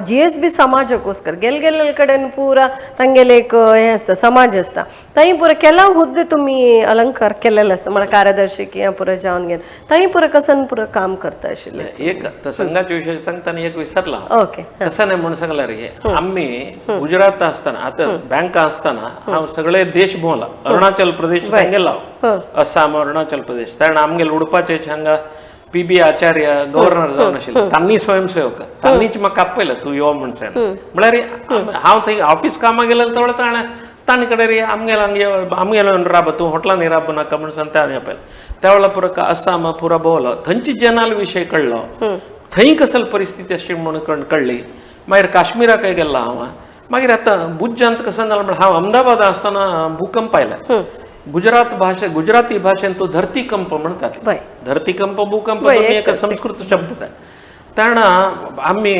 GSB समाजक्कोस्कर गेल कडेन पुरा तांगेले एक हे आसता समाज आसता थंय पुरो केला हुद्दे तुमी अलंकार केलेले आसा म्हळ्यार कार्यदर्शी किंवा पुरो जावन घेवन थंय पुरो कसन पुरो काम करता आशिल्ले एक संघाच्या विशय तांकां एक विसरला ओके कसं नाही म्हणून सांगला रे आम्ही गुजरात असताना आता बँका असताना हांव सगळे देश भोंवला अरुणाचल प्रदेश गेला अस्साम अरुणाचल प्रदेश कारण आमगेले उडपाचे हांगा PB आचार्य गव्हर्नर जावन आशिल्ले तांणी स्वयंसेवक तांणीच म्हाका आपयलें तूं यो म्हण सांग म्हळ्यार हांव थंय ऑफिस कामां गेलो तेवढे ताणे कडेन रे आमगेलो राब तूं हॉटेलांनी राब नाका म्हण सांग ताणें आपयलें त्या वेळा पुरो अस्साम पुरो भोंवलो थंयची जनाल विशय कळलो थंय कसल परिस्थिती आशिल्ली म्हणून कळली मागीर काश्मीराक गेल्लो हांव मागीर आतां बुज्जांत कसं जालें म्हळ्यार हांव अहमदाबाद आसतना भूकंप आयला गुजराती भाशेन तो धरतीकंप म्हणतात धरतीकंप भूकंप एक संस्कृत शब्द तेन्ना आमी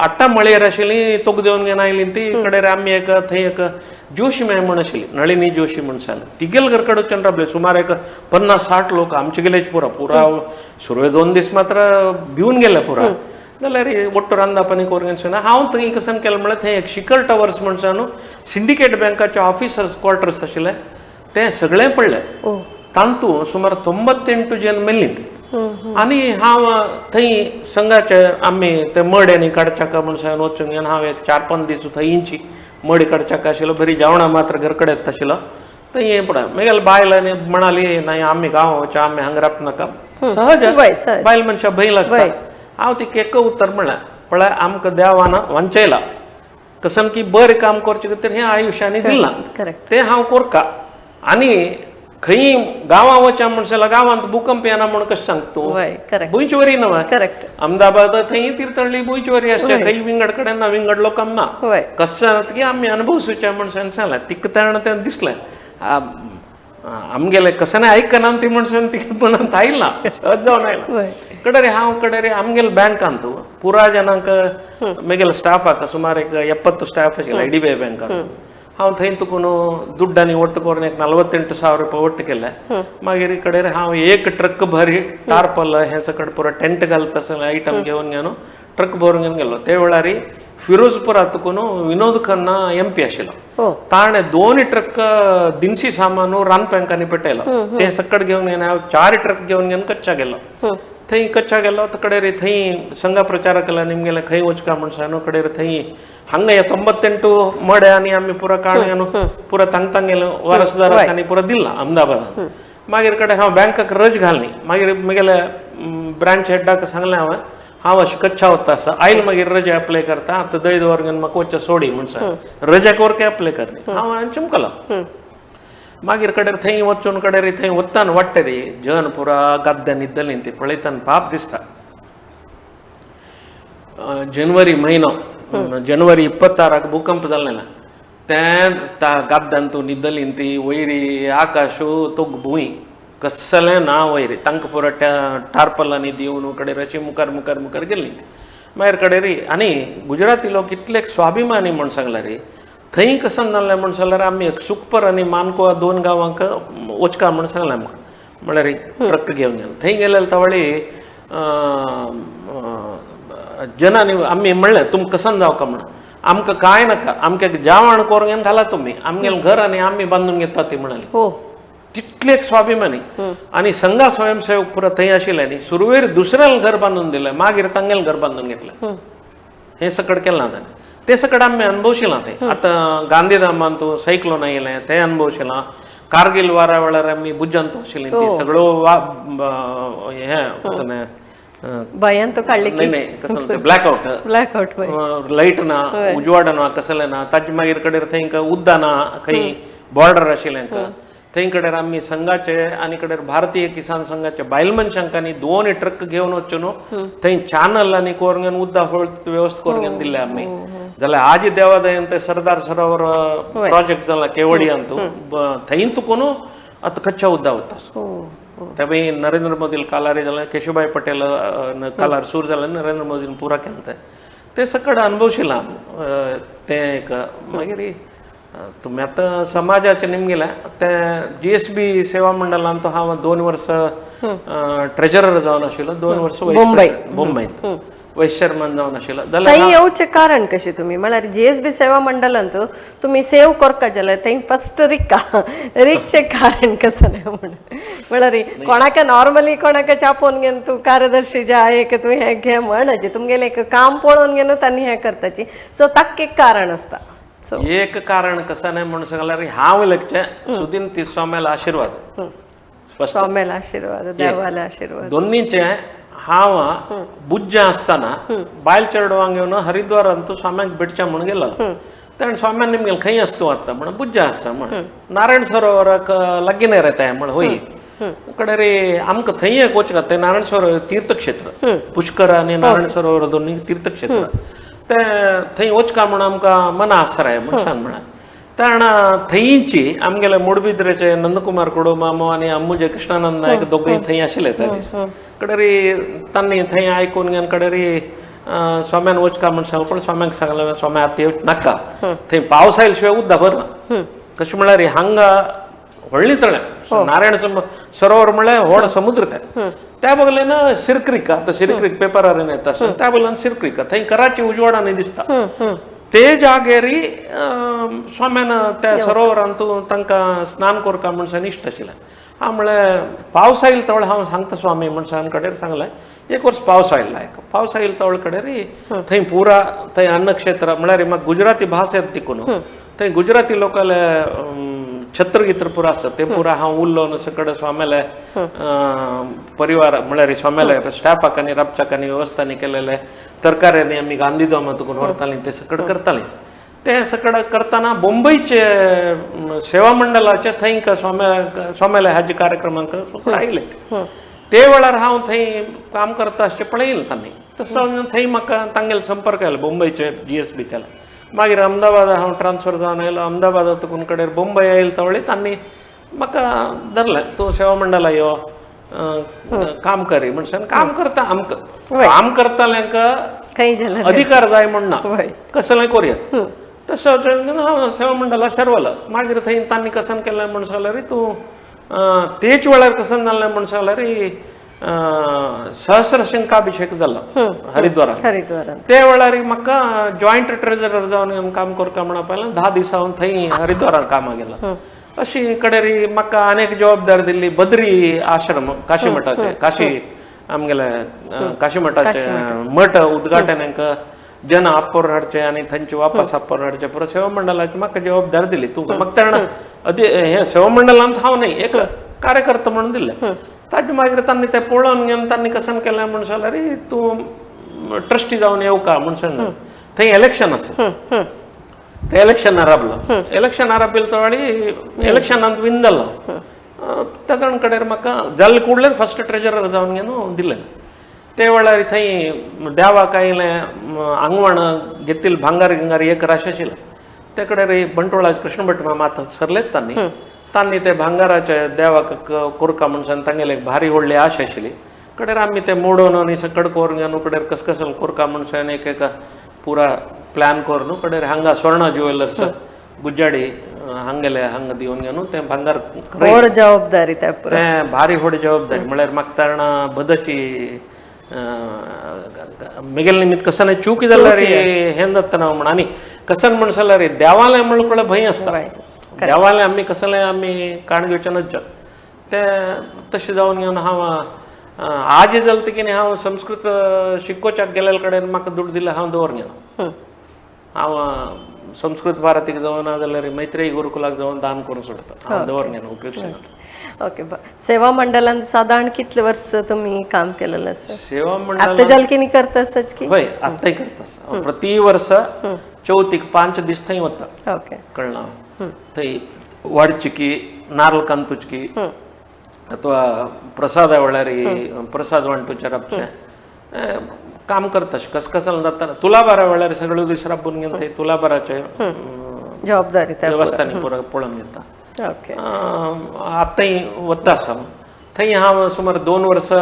आट्टा मळयेर आशिल्ली तोक देवन घेवन आयली ती कडेन आमी थंय एक जोशी मॅम म्हण आशिल्ली नळिनी जोशी म्हण सांगलें तिगेल घर कडेन वचून राबले सुमार एक 50-60 लोक आमचे गेलेच पुरा सुरवे 2 दीस मात्र भिवन गेले पुरा जाल्यार ಒಟ್ಟು रांदपानी करून हांव थंय कसन केलें म्हळ्यार थंय एक शिखर टावर्स म्हणून सिंडिकेट बँकाचे ऑफिसर्स क्वॉर्टर्स आशिल्ले ते सगळें पडलें तांतूं सुमार 98 जन मेल्लीं तीं आनी हांव थंय संघाचे आमी ते मड काडच्याका म्हणून वचून घेवन हांव एक 4-5 दीस थंयची मडी काडच्याका आशिल्लो बरी जेवणां मात्र घर कडेन आशिल्लो थंय हें पळय मागीर बायलांनी म्हणाली नाही आमी गांवांचे आमी हांगा रावप नाका सहज बायल मनशां भंय लागता हांव ती केक उत्तर म्हणलें पळय आमकां देवान वंचयला कसन की बरें काम करचे खातीर हें आयुश्यांनी दिलां तें हांव कोरता आनी खंय गांवां वचा म्हणसला गांवांत भूकंप येना म्हूण कशें सांगता तूं भुंयची वरी न्हू अहमदाबाद थंय तीर्थहळ्ळी भुंयची वरी आसचे खंय विंगड कडेन ना विंगड लोकांक ना कशें की आमी अनुभवसूचे म्हणून सांगलें तिका तेणें दिसलें आमगेले कसं ऐकना ती म्हणून ती म्हणून आयला सहज जावन आयला कडेन हांव कडेन आमगेले बँकांत पुरा जनांक म्हगेले स्टाफाक सुमार एक 70 स्टाफ आशिल्ले IDBI बँकांत हांव थंय तुकून दुड्डांनी ಒಟ್ಟು करून एक 48,000 रुपया ಒಟ್ಟು केले मागीर कडेन हांव एक ट्रक भरी टार्पल हे सकट पुरो टेंट घालता तसले आयटम घेवन ट्रक भरून घेवन गेलो ते वेळार फिरोजपुरातून विनोद खन्ना MP आशिल्लो ताणें 2 ट्रक दिनसी सामानू रानपँकांनी पेटयलो ते सकट घेवन हांव 4 ट्रक घेवन कच्छा गेलो थंय कच्छा गेलो कडेन थंय संघ प्रचारक केला निमगेले खंय वचका म्हूण सांगून कडेन थंय हांगा 98 मडे आनी आमी पुरो काणून पुरो तांगेलो वारसदाराक आनी पुरो दिला अहमदाबादात मागीर कडेन हांव बँकाक रज घालनी मागीर म्हगेले ब्रांच हेडाक सांगलें हांव अशें कच्छा वता आसा आयल मागीर रजा एप्लाय करता आतां दय दवर म्हाका वच्चें सोडी म्हूण सांग रजा कोरके एप्लाय करनी हांव चिमकलो मागीर कडेन थंय वचून कडेन थंय वताना वाडटे रे जन पुरा गद्द्यान न्हिदलीं ती पळयतना पाप दिसता जनवरी म्हयनो जनवरी 26 भूकंप जाल्लें तें गद्द्यान तूं न्हिदलीं ती वयरी आकाशू तोग भूंय कसलें ना वयरी तांकां पुरो टार्पलांनी दिवन कडेन अशी मुखार मुखार मुखार गेल्लीं मागीर कडेन रे आनी गुजराती लोक इतले स्वाभिमानी म्हूण सांगला रे थंय कसन जाल्लें म्हूण सांगल्यार आमी एक सुखपर आनी मानकुवा 2 गांवांक वचका म्हूण सांगलें आमकां म्हळ्यार ट्रक घेवन थंय गेले तवळी जनांनी आमी म्हणलें तुमकां कसन जावका म्हण आमकां कांय नाका आमकां जेवण करून घाला तुमी आमगेलें घर आनी आमी बांदून घेता ती म्हणाली तितले स्वाभिमानी आनी संघा स्वयंसेवक पुरो थंय आशिल्ले न्ही सुरवेर दुसऱ्यान घर बांदून दिलें मागीर तांगेलें घर बांदून घेतलें हें सकट केलां ताणें ते सकट आमी अनुभवशिलां तें आतां गांधीधामान तूं सायक्लोन आयलें तें अनुभवशिलां कारगिल वारा वेळार आमी बुज्जांत आशिल्लीं ती सगळो हें भयान तो काडली नाही कसं ब्लॅकआउट लाईट ना उजवाड ना कसलें ना ताजे मागीर कडेन थंय उद्दा ना खंय बॉर्डर आशिल्लें थंय कडेन आमी संघाचे आनी कडेन भारतीय किसान संघाचे बायल मनशांक आनी 2 ट्रक घेवन वच्चो न्हू थंय चॅनल आनी करून उद्दा वेवस्था करून दिल्ले आमी जाल्यार आजी देवादय ते सरदार सरोवर प्रोजेक्ट जाला केवडियांतू थंयतून आतां कच्चा उद्दा वता ते भाई नरेंद्र मोदी कालारी जाल्यार केशवभाई पटेल कालार सूर जाल्यार नरेंद्र मोदीन पुरा केलें ते सकड अनुभवशिलां ते एक मागीर तुम्ही आता समाजाचे निमगेला ते GSB सेवा मंडळांत हांव 2 वर्स ट्रेजरर जावन आशिल्लो 2 वर्स मुंबईत वायस चेअरमन जावन आशिल्लो थंय येवचें कारण कशें तुमी म्हळ्यार GSB सेवा मंडळांत तुमी सेव करता जाल्यार थंय फस्ट रिकचें कारण कसं नाही म्हळ्यार कोणाक नॉर्मली कोणाक चापोवन घेवन तूं कार्यदर्शी जे आहे की तूं हें घे म्हणचे तुमगेलें एक काम पळोवन घेवन तांणी हें करताची सो ताका एक कारण आसता एक कारण कसं नाही म्हणून सांगल्यार हांव लेखचे सुदीन ती स्वाम्याला आशीर्वाद स्वाम्याला आशीर्वाद देवाला आशीर्वाद दोन्हीचे हांव बुज्ज आसतना बायल चेडवांक घेवन हरिद्वारांत स्वाम्याक भेटचे म्हणून गेलो ताणें स्वाम्यान निमगेलें खंय आसता आता म्हणून बुज्ज आसा म्हण नारायण सरोवराक लागीं येता म्हण होय कडेन रे आमकां थंय एक वचगात ते नारायण सरोवर तीर्थक्षेत्र पुष्कर आनी नारायण सरोवर दोन्ही तीर्थक्षेत्र ते थंय वचका म्हण आमकां मना आसराय म्हण सांग म्हण ताण थंयची आमगेले मुडबिद्रेचे नंदकुमार कोडो मामो आनी अम्मुजे कृष्णानंद नायक दोगूय थंय आशिल्ले त्या दीस कडेन रे तांणी थंय आयकून घेवन कडेन रे स्वाम्यान वचका म्हण सांग पण स्वाम्याक सांगलें स्वाम्या आतां येवच नाका थंय पावस आयले शिवाय उदक भरना कशें म्हळ्यार रे हांगा व्हडली तळें नारायण सरोवर म्हळ्यार व्हड समुद्र ते त्या बगलेन सिरक्रीक आतां सिरक्रीक पेपरार येता त्या बगलेन सिरक्रीक थंय कराची उजवाडांनी दिसता ते जागेरी स्वाम्यान त्या सरोवरांत तांकां स्नान करता म्हण सांग इश्ट आशिल्लें हांव म्हळ्यार पावस आयले तवळ हांव सांगता स्वामी म्हण सांग कडेन सांगलें एक वर्स पावस आयलो पावस आयले तवळ कडेन रे थंय पुरा थंय अन्नक्षेत्र म्हळ्यार म्हाका गुजराती भास येता देखून थंय गुजराती लोकांले छत्र गित्र पुरा आसता ते पुरा हांव उरलो सकड स्वाम्याले परिवार म्हळ्यार स्वाम्याले स्टाफाक आनी राबच्याक आनी वेवस्थांनी केलेले तरकाऱ्यांनी आमी गांधीधामांतून व्हरतालीं ते सकड करतालीं ते सकड करतना मुंबयचे सेवा मंडळाचे थंय स्वाम्याले हाजे कार्यक्रमांक आयले ते वेळार हांव थंय काम करता अशें पळयलें तांणी तसो थंय म्हाका तांगेलो संपर्क आयलो मुंबयचे GSBचे मागीर अहमदाबाद हांव ट्रान्सफर जावन आयलो अहमदाबादांतून कडेन मुंबय आयले तवळी तांणी म्हाका धरलें तूं सेवा मंडळा यो काम करी म्हणून काम करता आमकां काम करताल्यांक अधिकार जाय म्हण ना कसलें करुयात तसो हांव सेवा मंडळा सरवलो मागीर थंय तांणी कसन केलें म्हण सांगल्यार तूं तेच वेळार कसन जालें म्हण सांगल्यार सहस्रशंकाभिषेक जालो हरिद्वारांत ते वेळार म्हाका जॉयंट ट्रेजरर जावन काम करता म्हणून पयलें 10 दीस हांव थंय हरिद्वारांत कामाक गेलो अशी कडेन म्हाका आनीक जबाबदारी दिल्ली बद्री आश्रम काशी मठाचे काशी आमगेले काशी मठाचे मठ उद्घाटनाक जन आपोर हाडचे आनी थंयचे वापस आपोर हाडचे पुरो सेवा मंडळाची म्हाका जबाबदारी दिली तूं म्हाका ताणें हे सेवा मंडळांत हांव न्ही एक कार्यकर्ता म्हणून दिल्लें ताजे मागीर तांणी तें पळोवन घेवन तांणी कसन केलें म्हण सांगल्यार तूं ट्रस्टी जावन येवं का म्हण सांग थंय इलेक्शन आसा ते इलेक्शनार राबलो इलेक्शनार राबिल्लो तवळी इलेक्शनांत विन जालो तातूंत कडेन म्हाका जाल्ले कुडलें फस्ट ट्रेजरर जावन घेवन दिलें ते वेळार थंय देवाक आयलें आंगवण घेतिल्लें भांगार गिंगार एक राश आशिल्लें ते कडेन बंटोळाचे कृष्ण भट मामा आतां सरलेत तांणी ते भांगाराचे देवाक कोरका म्हण सांग तांगेली एक भारी व्हडली आश आशिल्ली कडेन आमी ते मोडोवन आनी सकड कोरून घेवन कडेन कसकसल कोरका म्हण सांग एक पुरा प्लॅन करून कडेन हांगा स्वर्ण ज्युवेलर्स गुज्जाडी हांगेले हांगा दिवन घेवन ते भांगार व्हड जबाबदारी ते भारी व्हड जबाबदारी म्हळ्यार म्हाका ताणा बदाची मेगेल निमित्त कसन चूक जाल्यार हें जाता ना म्हण आनी कसन म्हण जाल्यार देवालें म्हणून पळय भंय आसता देवालें आमी कसलें आमी काण घेवचें नज ते तशें जावन घेवन हांव आज जालें तें कितें हांव संस्कृत शिकोवच्याक गेलेले कडेन म्हाका दूड दिलें हांव दवर घेवन हांव संस्कृत भारतीक जावन ना जाल्यार मैत्रेयी गुरुकुलाक जावन दान करून सोडटा हांव दवर घेवन उपयोग ओके सेवा मंडळांत साधारण कितले वर्स तुम्ही काम केलेलं आसा सेवा मंडळ आता जलकिनी करता सच की होय आतांय करता प्रति वर्ष चवथीक 5 दीस थंय वता ओके कळना थंय वाडचिकी नारळ कांतुचकी अथवा प्रसादा वेळार प्रसाद वांटूचे राबचे काम करताश कस कसं जाता तुला बारा वेळार सगळं दुसरा आपण घेऊन ते तुला बाराचे जबाबदारी त्या व्यवस्थानी पळून घेता ओके आताही वता आसा थंय हांव सुमार 2 वर्सां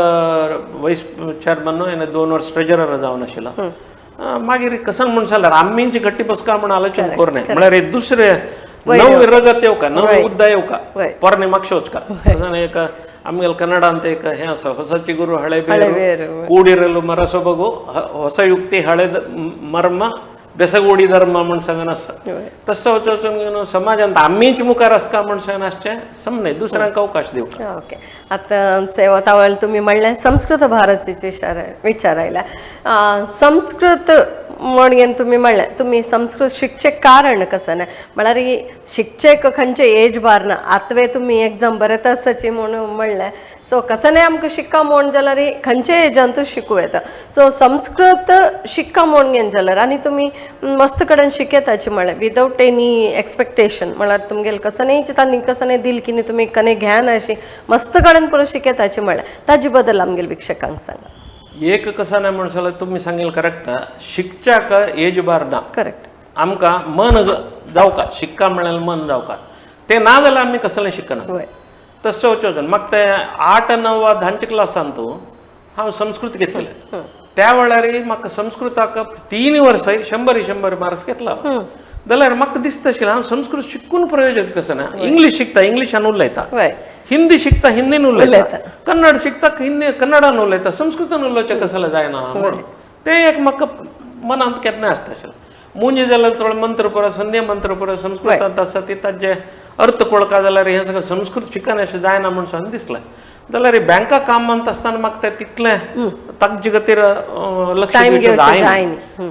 वायस चेअरमन न्हू आनी 2 वर्सां ट्रेजरर जावन आशिल्लो मागीर कसन म्हण जाल्यार आमींची गट्टी बसका म्हण आलोचन कोरणे म्हळ्यार एक दुसरे नवी रगत येवका नवी उद्दा येवका पोरणे म्हाका वचका एक आमगेल कन्नडांत एक हें आसा ಹೊಸಚಿ ಗುರು ಹಳೆ ಬೇರು ಕೂಡಿರಲು ಮರಸೊಬಗು ಹೊಸ ಯುಕ್ತಿ ಹಳೆ ಮರ್ಮ बेसगोडी धर्म म्हण सांगन आसा तसं वचून घेवन समाजांत आमीच मुखार आसका म्हण सांगन आसचें समन्हय दुसऱ्यांक अवकाश दिवका ओके आता सेवता वेळ तुम्ही म्हणले संस्कृत भारतीचे विचारायला संस्कृत म्हणून तुम्ही म्हणले तुम्ही संस्कृत शिकचे कारण कसं नाही म्हळ्यार ही शिकचेक खंयचे एज बार ना आतवे तुम्ही एग्जाम बरेत आसाची म्हणून म्हणले सो कसं नाही आमकां शिक्का म्हण जाल्यार ही खंयचे एजांतूच शिकूं येता सो संस्कृत शिक्का म्हण घेन जाल्यार आनी तुमी मस्त कडेन शिकयताची म्हळ्यार विदाउट एनी एक्सपेक्टेशन म्हळ्यार तुमगेल कसं नाही तांणी कसं नाही दिल की तुमी कने घ्यान अशी मस्त कडेन परत शिकयताची म्हळ्यार ताजे बद्दल आमगेल विक्षकांक सांगा एक कसं नाही म्हणून जाल्यार तुमी सांगेल करेक्ट शिकच्याक एज बार ना करेक्ट आमकां मन जावका शिक्का म्हळ्यार मन जावका ते ना जाल्यार आमी कसलें शिकना तसं वचोन म्हाका ते 8, 9 वा 10च्या क्लासांत हांव संस्कृत घेतलें त्या वेळार म्हाका संस्कृताक 3 वर्सां 100 मार्क्स घेतला जाल्यार म्हाका दिसता आशिल्लें हांव संस्कृत शिकून प्रयोजन कसं ना इंग्लीश शिकता इंग्लिशान उलयता हिंदी शिकता हिंदीन उलयता कन्नड शिकता हिंदी कन्नडान उलयता संस्कृतान उलोवचें कसलें जायना म्हणून ते एक म्हाका मनांत केन्नाय आसता आशिल्लें मुंजी जाल्यार थोडे मंत्र पळय संध्या मंत्र पळय संस्कृतांत आसा ती ताजे अर्थ कळका जाल्यार हें सगळें संस्कृत शिकन अशें जायना म्हणून सांगून दिसलें जाल्यार बँका कामांत आसतना म्हाका तें तितलें ताजे खातीर लक्ष दिवचें जायना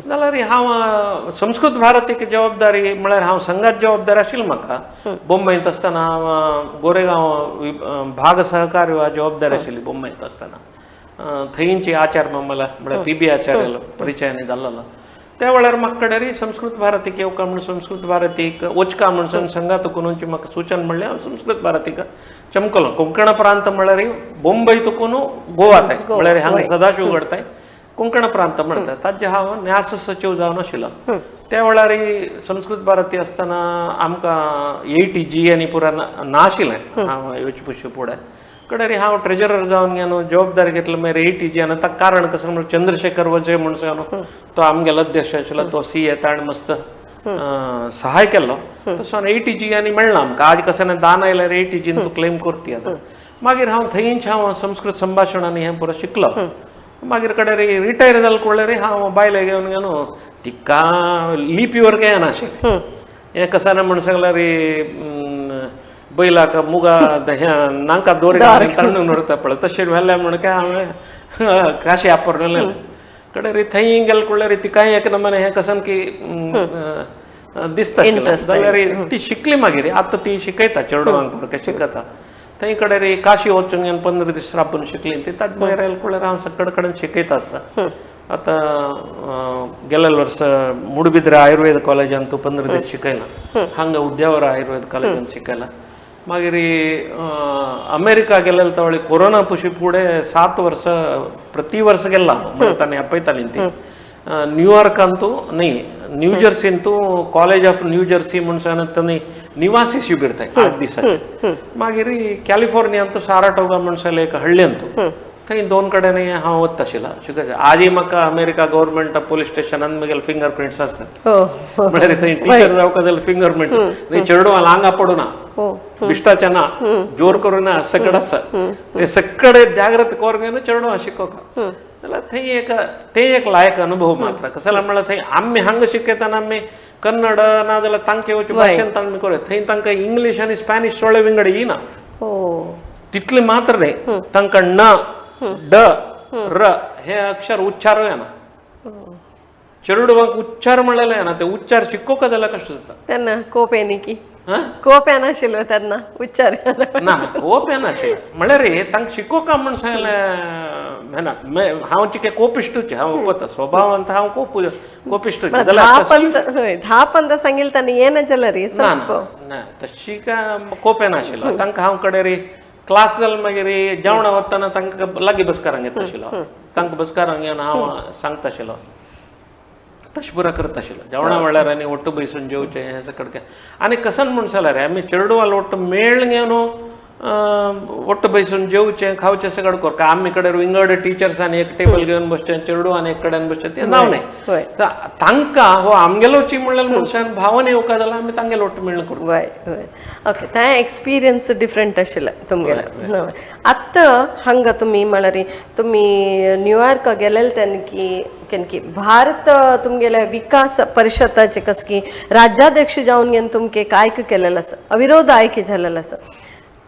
जाल्यार हांव संस्कृत भारतीक जबाबदारी म्हळ्यार हांव संघात जबाबदार आशिल्लो म्हाका बोंबयत आसतना हांव गोरेगांव भाग सहकार जबाबदारी आशिल्ली बोंबयत आसतना थंयची आचार्य मला म्हळ्यार PB आचार्य परिचयानी जाल्लो त्या वेळार म्हाका कडेन संस्कृत भारतीक येवका म्हणून संस्कृत भारतीक वचका म्हणून संघात कोणूंची म्हाका सूचन म्हणलें हांव संस्कृत भारतीक चमकलो कोंकण प्रांत म्हळ्यार बोंबय तुकून गोवा ताय म्हळ्यार हांगा सदाशिव घडताय कोंकण प्रांत म्हणटा ताजे हांव न्यास सचिव जावन आशिल्लो त्या वेळार संस्कृत भारती आसतना आमकां ATG आनी पुरा नाशिल्लें हांव येवचे फुडें कडेन हांव ट्रेजरर जावन घेवन जबाबदारी घेतलो मागीर ATG आनी ताका कारण कसं म्हणून चंद्रशेखर वजे म्हणून सांगून तो आमगेलो अध्यक्ष आशिल्लो तो CA ताणें मस्त सहाय केलो तसो ATG आनी मेळना आमकां आज कसं दान आयल्यार ATGन तूं क्लेम करती आतां मागीर हांव थंयच हांव संस्कृत संभाशण आनी हें पुरो शिकलो मागीर कडेन रिटायर जालो कळल्यार हांव बायले घेवन गेलो तिका लीप इयर काय नाशिल्लें हें कसं ना म्हणून सांगल्यार बैलाक मुगा नांका दोरे तांदूळ उरता पळय तशें व्हेल्लें म्हण काय हांवें काशी आपोरलेलें कडेन थंय गेले कळल्यार तिकाय एक नमने हें कसन की दिसता जाल्यार ती शिकली मागीर आतां ती शिकयता चेडवांक सारकें शिकता थंय कडेन काशी वचून घेवन 15 दीस राबून शिकली ती ताजे भायर आयले कळल्यार हांव सगळे कडेन शिकयता आसा आतां गेल्या वर्सा मुडबिद्रे आयुर्वेद कॉलेजान तूं 15 दीस शिकयला हांगा उद्यावर आयुर्वेद कॉलेजान शिकयला मागीर अमेरिका गेलेलो त्या वेळी कोरोना पशी फुडें 7 वर्सां प्रति वर्स गेला म्हणटानी आपयताली ती न्यूयॉर्कांतू न्ही न्यू जर्सींतू कॉलेज ऑफ न्यू जर्सी म्हणून सांगन निवासी शिबीर थंय 8 दिसाचें मागीर कॅलिफोर्नियांतू साराटोगा म्हणून सांगलें एक हळ्ळेंतू थंय 2 कडेन हांव वता आशिल्लो शिकयता आजय म्हाका अमेरिका गव्हर्मेंट पुलीस स्टेशनान म्हगेले फिंगर प्रिंट्स आसतात म्हळ्यार थंय टिचर जावका जाल्यार फिंगर प्रिंट्स थंय चेडवां लांगा पडूना बिश्टाचें ना जोर करून ना सकड आसा ते सकडे जाग्रत कोर घेवन चेडवां शिकोवका जाल्यार थंय एक लायक अनुभव मात्र कसं म्हळ्यार थंय आमी हांगा शिकयतना आमी कन्नड ना जाल्यार तांचे वचचे भाशेंत आमी करूं थंय तांकां इंग्लीश आनी स्पॅनिश थोडे विंगड येना तितले मात्र न्ही तांकां न ड र हे अक्षर उच्चारूं येना चेडवांक उच्चार म्हणलेले येना ते उच्चार शिकोवका जाल्यार कशें जाता तेन्ना कोप येनी की कोप येनाशिल्लो तेन्ना उच्चार ना कोप येनाशिल्लो म्हळ्यार तांकां शिकोवका म्हण सांगलें हांव चिके कोपिश्टूचे हांव ओपता स्वभावांत हांव कोपिश्टूचे जाल्यार 10 पंद सांगिल्ले तांणी येना जाल्यार ना तशी काय कोप येनाशिल्लो तांकां हांव कडेन क्लास जाल मागीर जेवणा वतना तांकां लागीं बसकारांक येता आशिल्लो तांकां बसकारांक येवन हांव सांगता आशिल्लो तशें पुरा करता आशिल्लो जेवणा वेळार आनी ಒಟ್ಟು बसून जेवचें हें सगळें आनी कसन म्हूण जाल्यार आमी चेडूं वालो ಒಟ್ಟು मेळ घेवन ಒಟ್ಟು बसून जेवचें खावचें सगळें करता आमी कडेन विंगड टिचर्स आनी एक टेबल घेवन बसचें चेडूं आनी एक कडेन बसचें तें जावं न्ही तांकां हो आमगेलोची म्हणल्यार मनशान भावन येवका जाल्यार आमी तांगेलो ಒಟ್ಟು मेळ करता वय वय ओके त्या एक्सपिरियन्स डिफरंट आशिल्लो तुमगेलो आत्ता हांगा तुमी म्हळ्यार तुमी न्यूयॉर्क गेलेले तेन्ना की भारत तुमगेल्या विकास परिषदाचे कस की राज्याध्यक्ष जावन घेवन तुमके एक आयक केलेलो आसा अविरोध आयक जाल्लेलो आसा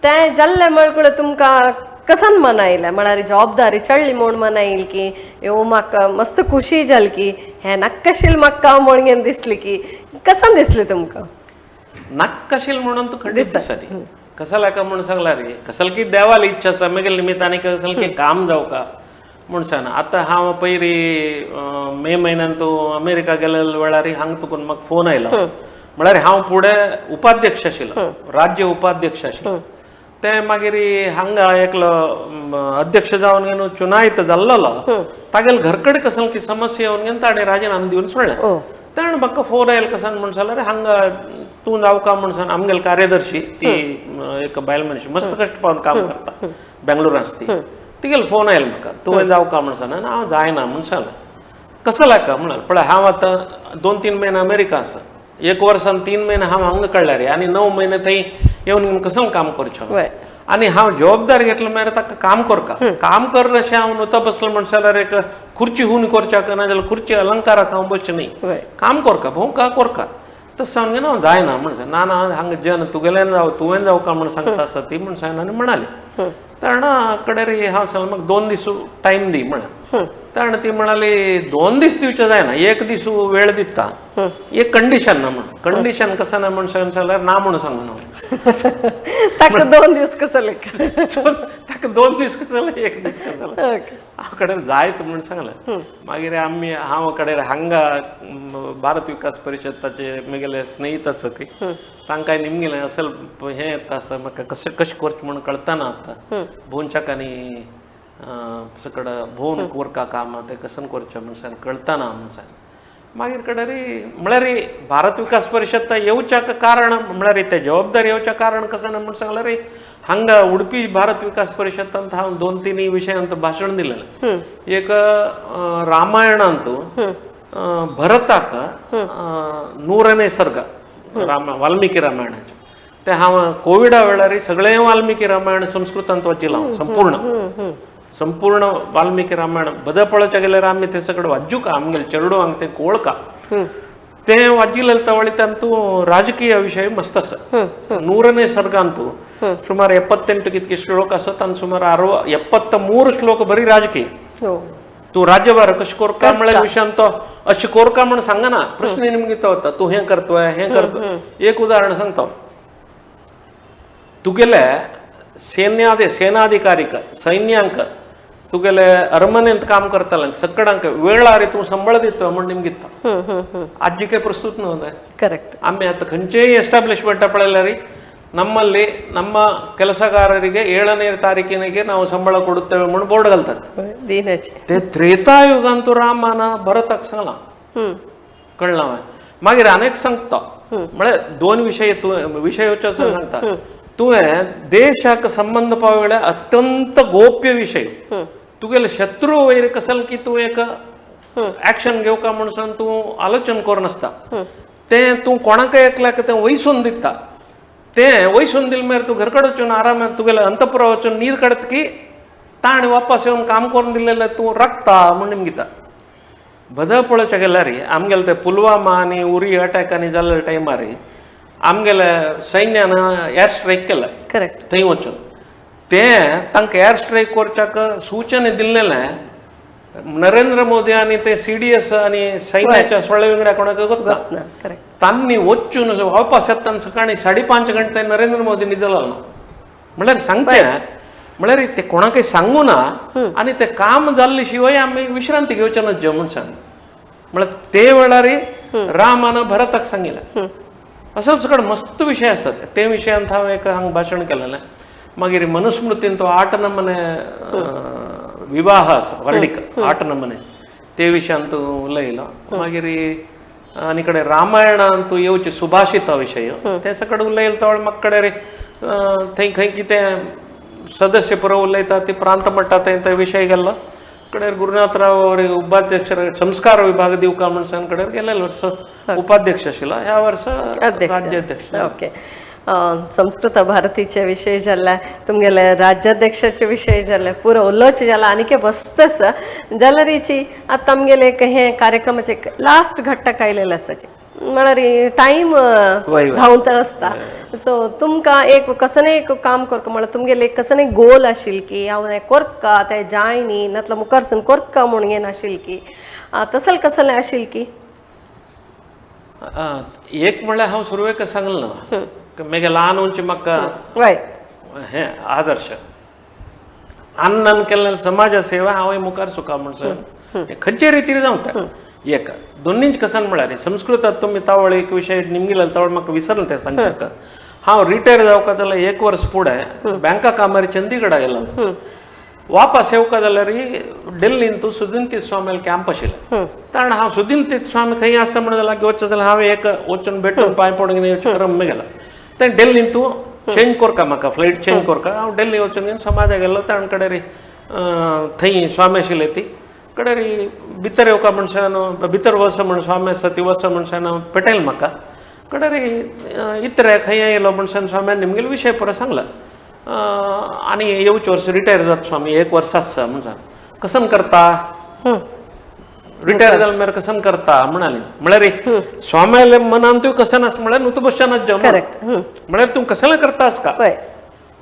तें जाल्लें म्हळ्यार तुमकां कसन मनायलें म्हळ्यार जबाबदारी चडली म्हूण मनायली की यो म्हाका मस्त खुशी जाली की हें नाका आशिल्लें म्हाका म्हूण घेवन दिसलें की कसन दिसलें तुमकां नाका आशिल्लें म्हणून तूं खंडीत दिसली कसल हाका म्हूण सांगला रे कसल की देवाली इच्छा आसा म्हगेल्या निमित्तान कसल की काम जावका म्हूण सांग आतां हांव पयलीं मे म्हयन्यान तूं अमेरिका गेलेल्या वेळार हांगा तुका म्हाका फोन आयलो म्हळ्यार हांव फुडें उपाध्यक्ष आशिल्लो राज्य उपाध्यक्ष आशिल्लो ते मागीर हांगा एकलो अध्यक्ष जावन घेवन चुनायत जाल्लो तागेले घरकडे कसल की समस्या येवन घेवन ताणें राजिनामा दिवन सोडलें ताणें म्हाका फोन आयलो कसन म्हूण जाल्यार हांगा तूं जावका म्हूण सांग आमगेली कार्यदर्शी ती एक बायल मनशी मस्त कश्ट पावन काम करता बेंगलोरांत ती तिगेलो फोन आयलो म्हाका तुवें जावका म्हूण सांग आनी हांव जायना म्हूण सांगलें कसो लायका म्हळ्यार पळय हांव आतां 2-3 म्हयने अमेरिका आसा 1 वर्सान 3 म्हयने हांव हांगा कळ्ळ्या रे आनी 9 म्हयने थंय येवन कसं काम करचें आनी हांव जबाबदारी घेतलो म्हळ्यार ताका काम करका काम कर अशें हांव नुता बसलो म्हण जाल्यार एक खुर्ची हून करच्या ना जाल्यार खुर्ची अलंकाराक हांव बसचें न्ही काम करका भोंवका करका तसं सांगून घेवन हांव जायना म्हण ना ना हांगा जन तुगेल्यान जावं तुवें जावका म्हण सांगता आसा ती म्हण सांगून आनी म्हणाली ताणा कडेन रे हांव सांगलें म्हाका 2 दीस टायम दी म्हण ताणें ती म्हणाली 2 दीस दिवचें जायना 1 दीस वेळ दिता एक कंडिशन ना म्हण कंडिशन कसं ना म्हण सांगल्यार ना म्हण सांगून हांव ताका 2 दीस कसो लेख ताका 2 दीस कसो 1 दीस कसो हांव कडेन जायत म्हण सांगलें मागीर आमी हांव कडेन हांगा भारत विकास परिशदाचे म्हगेले स्नेहीत आसा की तांकां निमगेलें असल हें येता आसा म्हाका कशें करचें म्हूण कळतना आतां भोंवच्याक आनी सगळं भोवन करका काम तें कसन करचें म्हूण सांग कळतना म्हूण सांग मागीर कडेन म्हळ्यार भारत विकास परिशद येवच्याक कारण म्हळ्यार ते जबाबदारी येवच्या कारण कसन म्हूण सांगल्यार हांगा उडपी भारत विकास परिशदांत हांव 2-3 विशयांत भाशण दिलेलें एक रामायणांत भरताक नूरने सर्ग वाल्मिकी रामायणाचें तें हांव कोविडा वेळार सगळें वाल्मिकी रामायण संस्कृतांत वाचिलां हांव संपूर्ण वाल्मिकी रामायण बदल पळोवचे गेल्यार आमी तें सगळें वाजूका आमगेले चेडूं हांगा तें कळका तें वाजिल्लें तवळी तातूंत राजकीय विशय मस्त आसा नूरने सर्गांत सुमार 78 कितके श्लोक आसात आनी सुमार 73 श्लोक बरी राजकीय तूं राज्यभार कशें करता म्हळ्यार विशयान तो अशें करका म्हण सांगना प्रश्न निमगे तो वता तूं हें करतोय हें करतो एक उदाहरण सांगता तुगेले सेनाधिकारीक सैन्यांक तुगेले अरमनेंत काम करताल्यांक सगळ्यांक वेळार तूं संबळ दिता म्हण निमगिता आजी काय प्रस्तुत न्हू करेक्ट आमी आतां खंयचेय एस्टाब्लिश्मेंटा पळयल्यार ನಮ್ಮಲ್ಲಿ ನಮ್ಮ ಕೆಲಸಗಾರರಿಗೆ 7ನೇ ತಾರೀಕಿನಿಗೆ ನಾವು ಸಂಬಳ ಕೊಡುತ್ತೇವೆ म्हणून बोर्ड घालतात ते त्रेतायुगांतू रामाना भरताक सांगला कळना मागीर अनेक सांगता म्हळ्यार 2 विशयाचो सांगता तुवें देशाक संबंध पावले अत्यंत गोप्य विषय तुगेले शत्रू वयर कसल की तूं एक ऍक्शन घेवका म्हणून तूं आलोचन करनासता तें तूं कोणाकय एकल्याक तें वयसून दिता तें वयसून दिले मागीर तूं घरकडे वचून आरामात तुगेले अंतपुरा वचून न्हीद काडत की ताणें वापस येवन काम करून दिलेलें तूं रखता म्हण निमगिता बदल पळोवचें गेल्यार आमगेले ते पुलवामा आनी उरी अटॅकांनी जाल्ले टायमार आमगेले सैन्यान एअर स्ट्रायक केलें करेक्ट थंय वचून तें तांकां एअर स्ट्रायक करच्याक सूचना दिल्लेलें नरेंद्र मोदी आनी ते CDS आनी सैन्याच्या सोळे विंगड्या कोणाक गोत्ता तांणी वचून वापस येतना सकाळीं 5:30 गंटे नरेंद्र मोदी न्हिदलो ना म्हळ्यार सांगचें म्हळ्यार ते कोणाकय सांगू ना आनी ते काम जाल्ले शिवाय आमी विश्रांती घेवचे ना म्हूण सांग म्हळ्यार ते वेळार रामान भरताक सांगिल्लें असो सगळो मस्त विशय आसात ते विशयांत हांव एक हांगा भाशण केलेलें मागीर मनुस्मृतीन तो 8 नंबने विवाह वर्णिक 8 नंबने ते विशयांतू उलयलो मागीर आनी कडेन रामायण अंतू येवचे सुभाषिता विशय ते सकट उलयलो तो म्हाका कडेन थंय खंय कितें सदस्य पुरो उलयता ती प्रांत म्हणटा ते विशय गेल्लो कडेन गुरुनाथराव उपाध्यक्ष संस्कार विभाग दिवका म्हणून कडेन गेलेलो वर्स उपाध्यक्ष आशिल्लो ह्या वर्सा राज्याध्यक्ष ओके संस्कृत भारतीचे विषय जाल्यार तुमगेले राज्याध्यक्षाचे विशय जाल्यार पुरो उलोवचें जाल्यार आनीक बसतस जाल्यार हिची आतां आमगेले हे कार्यक्रमाचे लास्ट घट्ट आयलेले आसाचे म्हळ्यार टायम धांवत आसता सो तुमकां एक कसले एक काम करता म्हळ्यार तुमगेले कसले गोल आशिल्ली की हांव हें करता तें जाय न्ही नातल्यार मुखारसून करता म्हूण हें नाशिल्ली की तसलें कसलें आशिल्लें की एक म्हळ्यार हांव सुरवेक सांगलें ना मेगे ल्हान उंची म्हाका हे आदर्श अन्नान केल्ले समाज सेवा हांव मुखार सुका म्हणून खंयचे रितीन जावं एक दोनींच कसन म्हळ्यार संस्कृतात तुमी तावळ एक विशय निमगिलो तावळ म्हाका विसरलो तें सांगता हांव रिटायर जावका जाल्यार 1 वर्स फुडें बँका कामार चंदीगडा गेलो वापस येवका जाल्यार दिल्लीन तूं सुदींतीत स्वामी कॅम्प आशिल्लें कारण हांव सुदींतीत स्वामी खंय आसा म्हणून लागीं वचचें जाल्यार हांव एक वचून भेटून पांय पडून येवचें क्रम गेला ते दिल्लीन तूं चेंज करता म्हाका फ्लायट चेंज करता हांव दिल्ली वचून घेवन समाजा गेलो ताणे कडेन थंय स्वामी आशिल्ले ती कडेन भितर येवका म्हणसान भितर वच म्हणून स्वामी आसा ती वच म्हणसान पेटयलें म्हाका कडेन इतरे खंय येयलो म्हणसान स्वाम्यान निमगेलो विशय पुरो सांगला आनी येवचे वर्स रिटायर जाता स्वामी 1 वर्स आसा म्हणसान कसन करता रिटायर जाले मागीर कसन करता म्हणाली म्हळ्यार स्वाम्याले मनान तूं कसन आसा म्हळ्यार न्हू तूं बसच्यानच जम म्हळ्यार तूं कसलें करतास का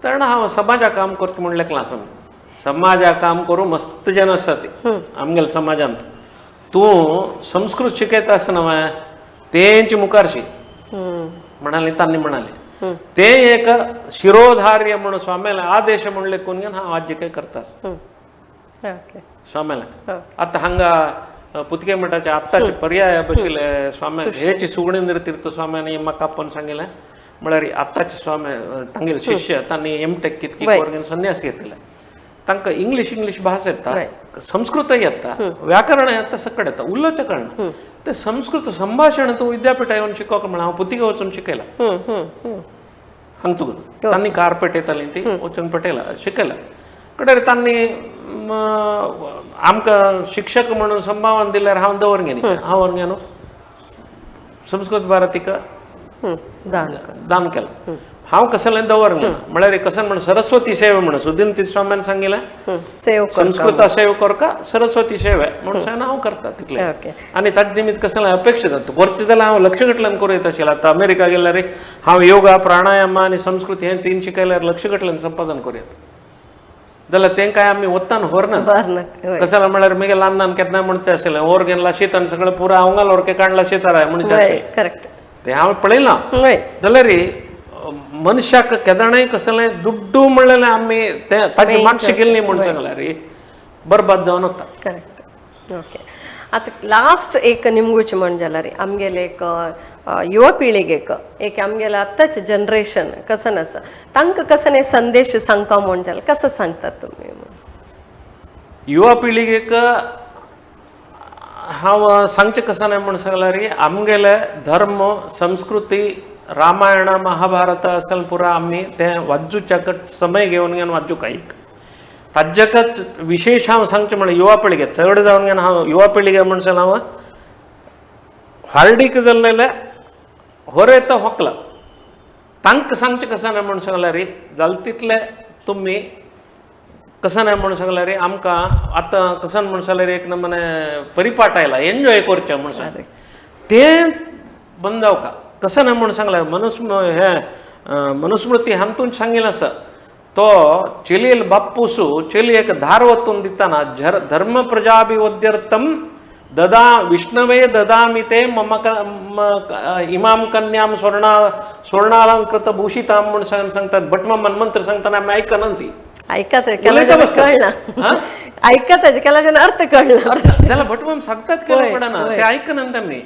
कारण हांव समाजा काम करता म्हणलें क्लासान समाजा काम करूं मस्त जन आसा ती आमगेल्या समाजांत तूं संस्कृत शिकयता आसतना तेंचे मुखार शीक म्हणाली तांणी म्हणाले ते एक शिरोधार्य म्हणून स्वाम्याला आदेश म्हणले कोण घेवन हांव आज काही करतास स्वाम्याला आतां हांगा पुतके मठाचे आत्ताचे पर्याय बशिल्ले स्वामी हेची सुगणेंद्र तीर्थ स्वाम्यान म्हाका आपोवन सांगिल्लें म्हळ्यार आत्ताचे स्वामी तांगेले शिष्य तांणी एमटेक कितकी करून संन्यास घेतले तांकां इंग्लीश भास येता संस्कृत येता व्याकरण येता सकट येता उलोवचें कळना ते संस्कृत संभाशण तूं विद्यापीठ येवन शिकोवक म्हण हांव पुतिके वचून शिकयला हांगतून तांणी कारपेट येताली ती वचून पटयला शिकयला कडेन तांणी आमकां शिक्षक म्हणून संभावन दिल्यार हांव दवर घेनी हांव व्हरून घेवन संस्कृत भारतीक दान केलें हांव कसलें दवरना म्हळ्यार कसन म्हण सरस्वती सेवा म्हणून सुदींतीत स्वाम्यान सांगिल्लें संस्कृता सेवा करका सरस्वती सेवा म्हणून हांव करता तितलें आनी ताजे निमित्त कसलें अपेक्षा जाता करचें जाल्यार हांव लक्ष गटल्यान करूं येता आशिल्लें आतां अमेरिका गेल्यार हांव योगा प्राणायाम आनी संस्कृत हें 3 शिकयल्यार लक्ष गटल्यान संपादन करूं येता जाल्यार तें काय आमी वताना व्हरना कसलें म्हळ्यार मगे ल्हान केन्ना म्हणचें आशिल्लें ओर घेवन लाशीत आनी सगळें पुरो आंगाल ओरके काडला शेताराय म्हणचें तें हांव पळयलां जाल्यार मनशाक केदाणय कसलें दुड्डू म्हणलेलें आमी तें ताची मागशी गेल्ली म्हूण सांगल्यार बरबाद जावन वता करेक्ट ओके आतां लास्ट एक निमगुचे म्हण जाल्यार आमगेले एक युवा पिळगेक एक आमगेलें आत्ताचें जनरेशन कसन आसा तांकां कसलें संदेश सांगपा म्हण जाल्यार कसो सांगतात तुमी युवा पिळगेक हांव सांगचें कसलें म्हण सांगल्यार आमगेले धर्म संस्कृती रामायण महाभारत असल पुरा आमी तें वाचूच्या समय घेवन घेवन वाचूंक एक ताज्याकच विशेष हांव सांगचें म्हळ्यार युवा पिळगे चड जावन घेवन हांव युवा पिळगे म्हणसर हांव हार्डीक जाल्लेले होरेता होकला तांकां सांगचें कशें म्हण सांगल्यार जालें तितलें तुमी कशें म्हण सांगल्यार आमकां आतां कसन म्हण सांगल्यार एक नमने परिपाट आयला एन्जॉय करचें म्हण सांगलें तें बंद जावका कशें म्हण सांगलें मनुस्मृती हातून सांगिल्लें आसा तो चेलील बापूसू चेली एक धार वतून दिताना धर्म प्रजाभिवद्यर्थम ददा विष्णवे ददामि ते मम इमाम कन्याम स्वर्णालंकृत भूषितां म्हण सांगतात भटमा मन्मंत्र सांगतना आमी आयकना ती ऐकत कळना ऐकत केला अर्थ कळना त्याला भटमाम सांगतात केलं पडना ते आयकना आमी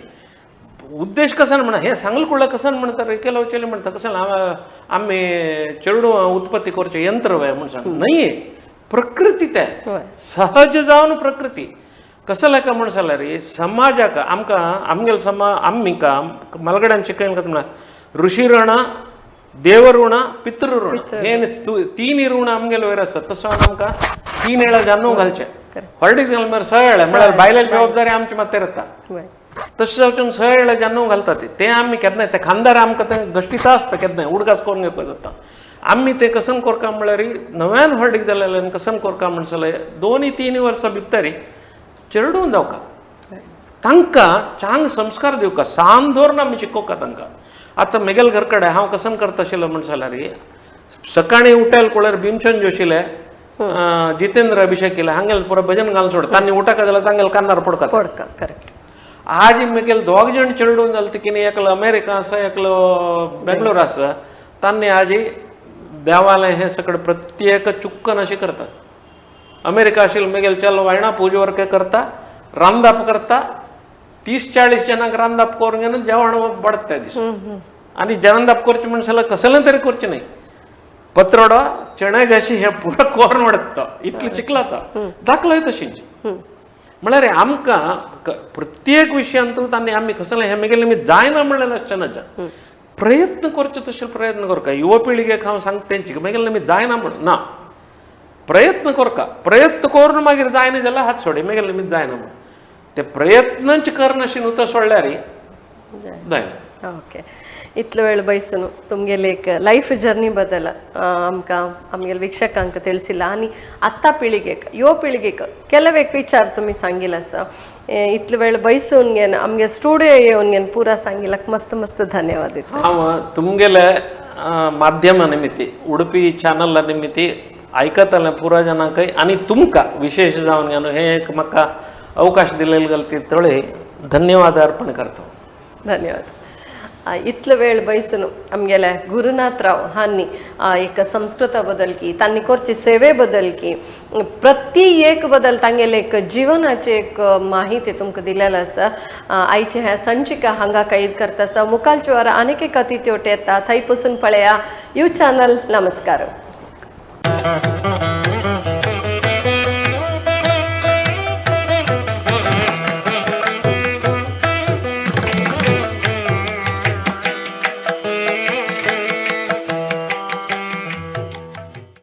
उद्देश कसा म्हणा हे सांगल कुळा कसं म्हणतात एकेला वचले म्हणतात कसं आम्ही चेडू उत्पत्ती करचे यंत्र वय म्हणून सांग नाहीये प्रकृती त्या सहज जावन प्रकृती कसं का म्हणसाला रे समाजाक आमकां आमगेल आम्मिका मलगड्यान शिकयन कसं म्हणा ऋषी ऋण देव ऋण पितृ ऋण हे तीन ऋण आमगेल वयर आसता तसो आमकां 3 वेळा जाणून घालचे हॉलिडेज घाल मरे 6 वेळा म्हळ्यार बायलेची जबाबदारी आमची माथेर येता तशें जावचून 6 वेळा जाणून घालतात ते आमी केन्ना ते खानदार आमकां ते गश्टिता आसता केन्ना उडगास करून घेवपाक जाता आम्ही ते कसन कोरका म्हळ्यार नव्यान हॉलिडेज जालेले कसन कोरका म्हणसले 2-3 वर्सां भितर चेडूं जावका तांकां चांग संस्कार दिवका सांदोरन आमी शिकोवका तांकां आतां मेगेल घर कडेन हांव कसन करता आशिल्लो म्हण जाल्यार सकाळीं उठेल कुळेर भीमचंद जोशीले जितेंद्र अभिषेक केले हांगेल पुरो भजन घालून सोड तांणी उठका जाल्यार तांगेल कानार पडका करेक्ट आज मेगेल 2 जण चेडूं जालें तिकेनी एकलो अमेरिका आसा एकलो बेंगलोर आसा तांणी आज देवालय हे सगळं प्रत्येक चुक्कन अशी करतात अमेरिका आशिल्लो मेगेल चलो वायणा पूज वर्क करता रांदप करता 30-40 जणांक रांदप करून घेवन जेवण बडत त्या दिसा आनी रांदप करचें म्हणून जाल्यार कसलें तरी करचें न्ही पत्रोडो चणे घाशी हे पुरो कोरून वडत तो इतलें शिकला तो दाखलोय तशींच म्हळ्यार आमकां प्रत्येक विशयांतूच आनी आमी कसलें हे मेगेलें आमी जायना म्हणलेलें आसचें प्रयत्न करचे तशें प्रयत्न करता युवा पिळगेक हांव सांगता तेंची मेगेलें आमी जायना म्हणून ना प्रयत्न करका प्रयत्न करून मागीर जायना जाल्यार हात सोडी मेगेलें आमी जायना म्हणून ते प्रयत्नच करनाशी न्हू तो सोडल्यार जायना ओके इतलो वेळ बयसून तुमगेले एक लाईफ जर्नी बद्दल आमकां आमगेल वीक्षकांक ತಿಳಿಸಿಲ್ಲ आनी आत्ता पिळगेक युवा पिळगेक ಕೆಲವೆक विचार तुम्ही सांगिल्लो आसा इतलो वेळ बयसून घेन आमगे स्टुडियो येवन घेन पुरा सांगिल्ल्याक मस्त मस्त धन्यवाद हांव तुमगेले माध्यमा निमित्ती उडपी चॅनला निमित्ती आयकतले पुरा जनांकय आनी तुमकां विशेष जावन घेवन हे एक म्हाका अवकाश दिलेले गलती तळे धन्यवाद अर्पण करता धन्यवाद इतलो वेळ बयसून आमगेले गुरुनाथराव हांनी एक संस्कृता बद्दल की तांणी करची सेवे बद्दल की प्रति एक बद्दल तांगेले एक जिवनाची एक माहिती तुमकां दिलेली आसा आयचे ह्या संचिका हांगा कैद करता आसा मुखालचे वर आनीक एक अतिथी येता थंय पसून पळया यू चॅनल नमस्कार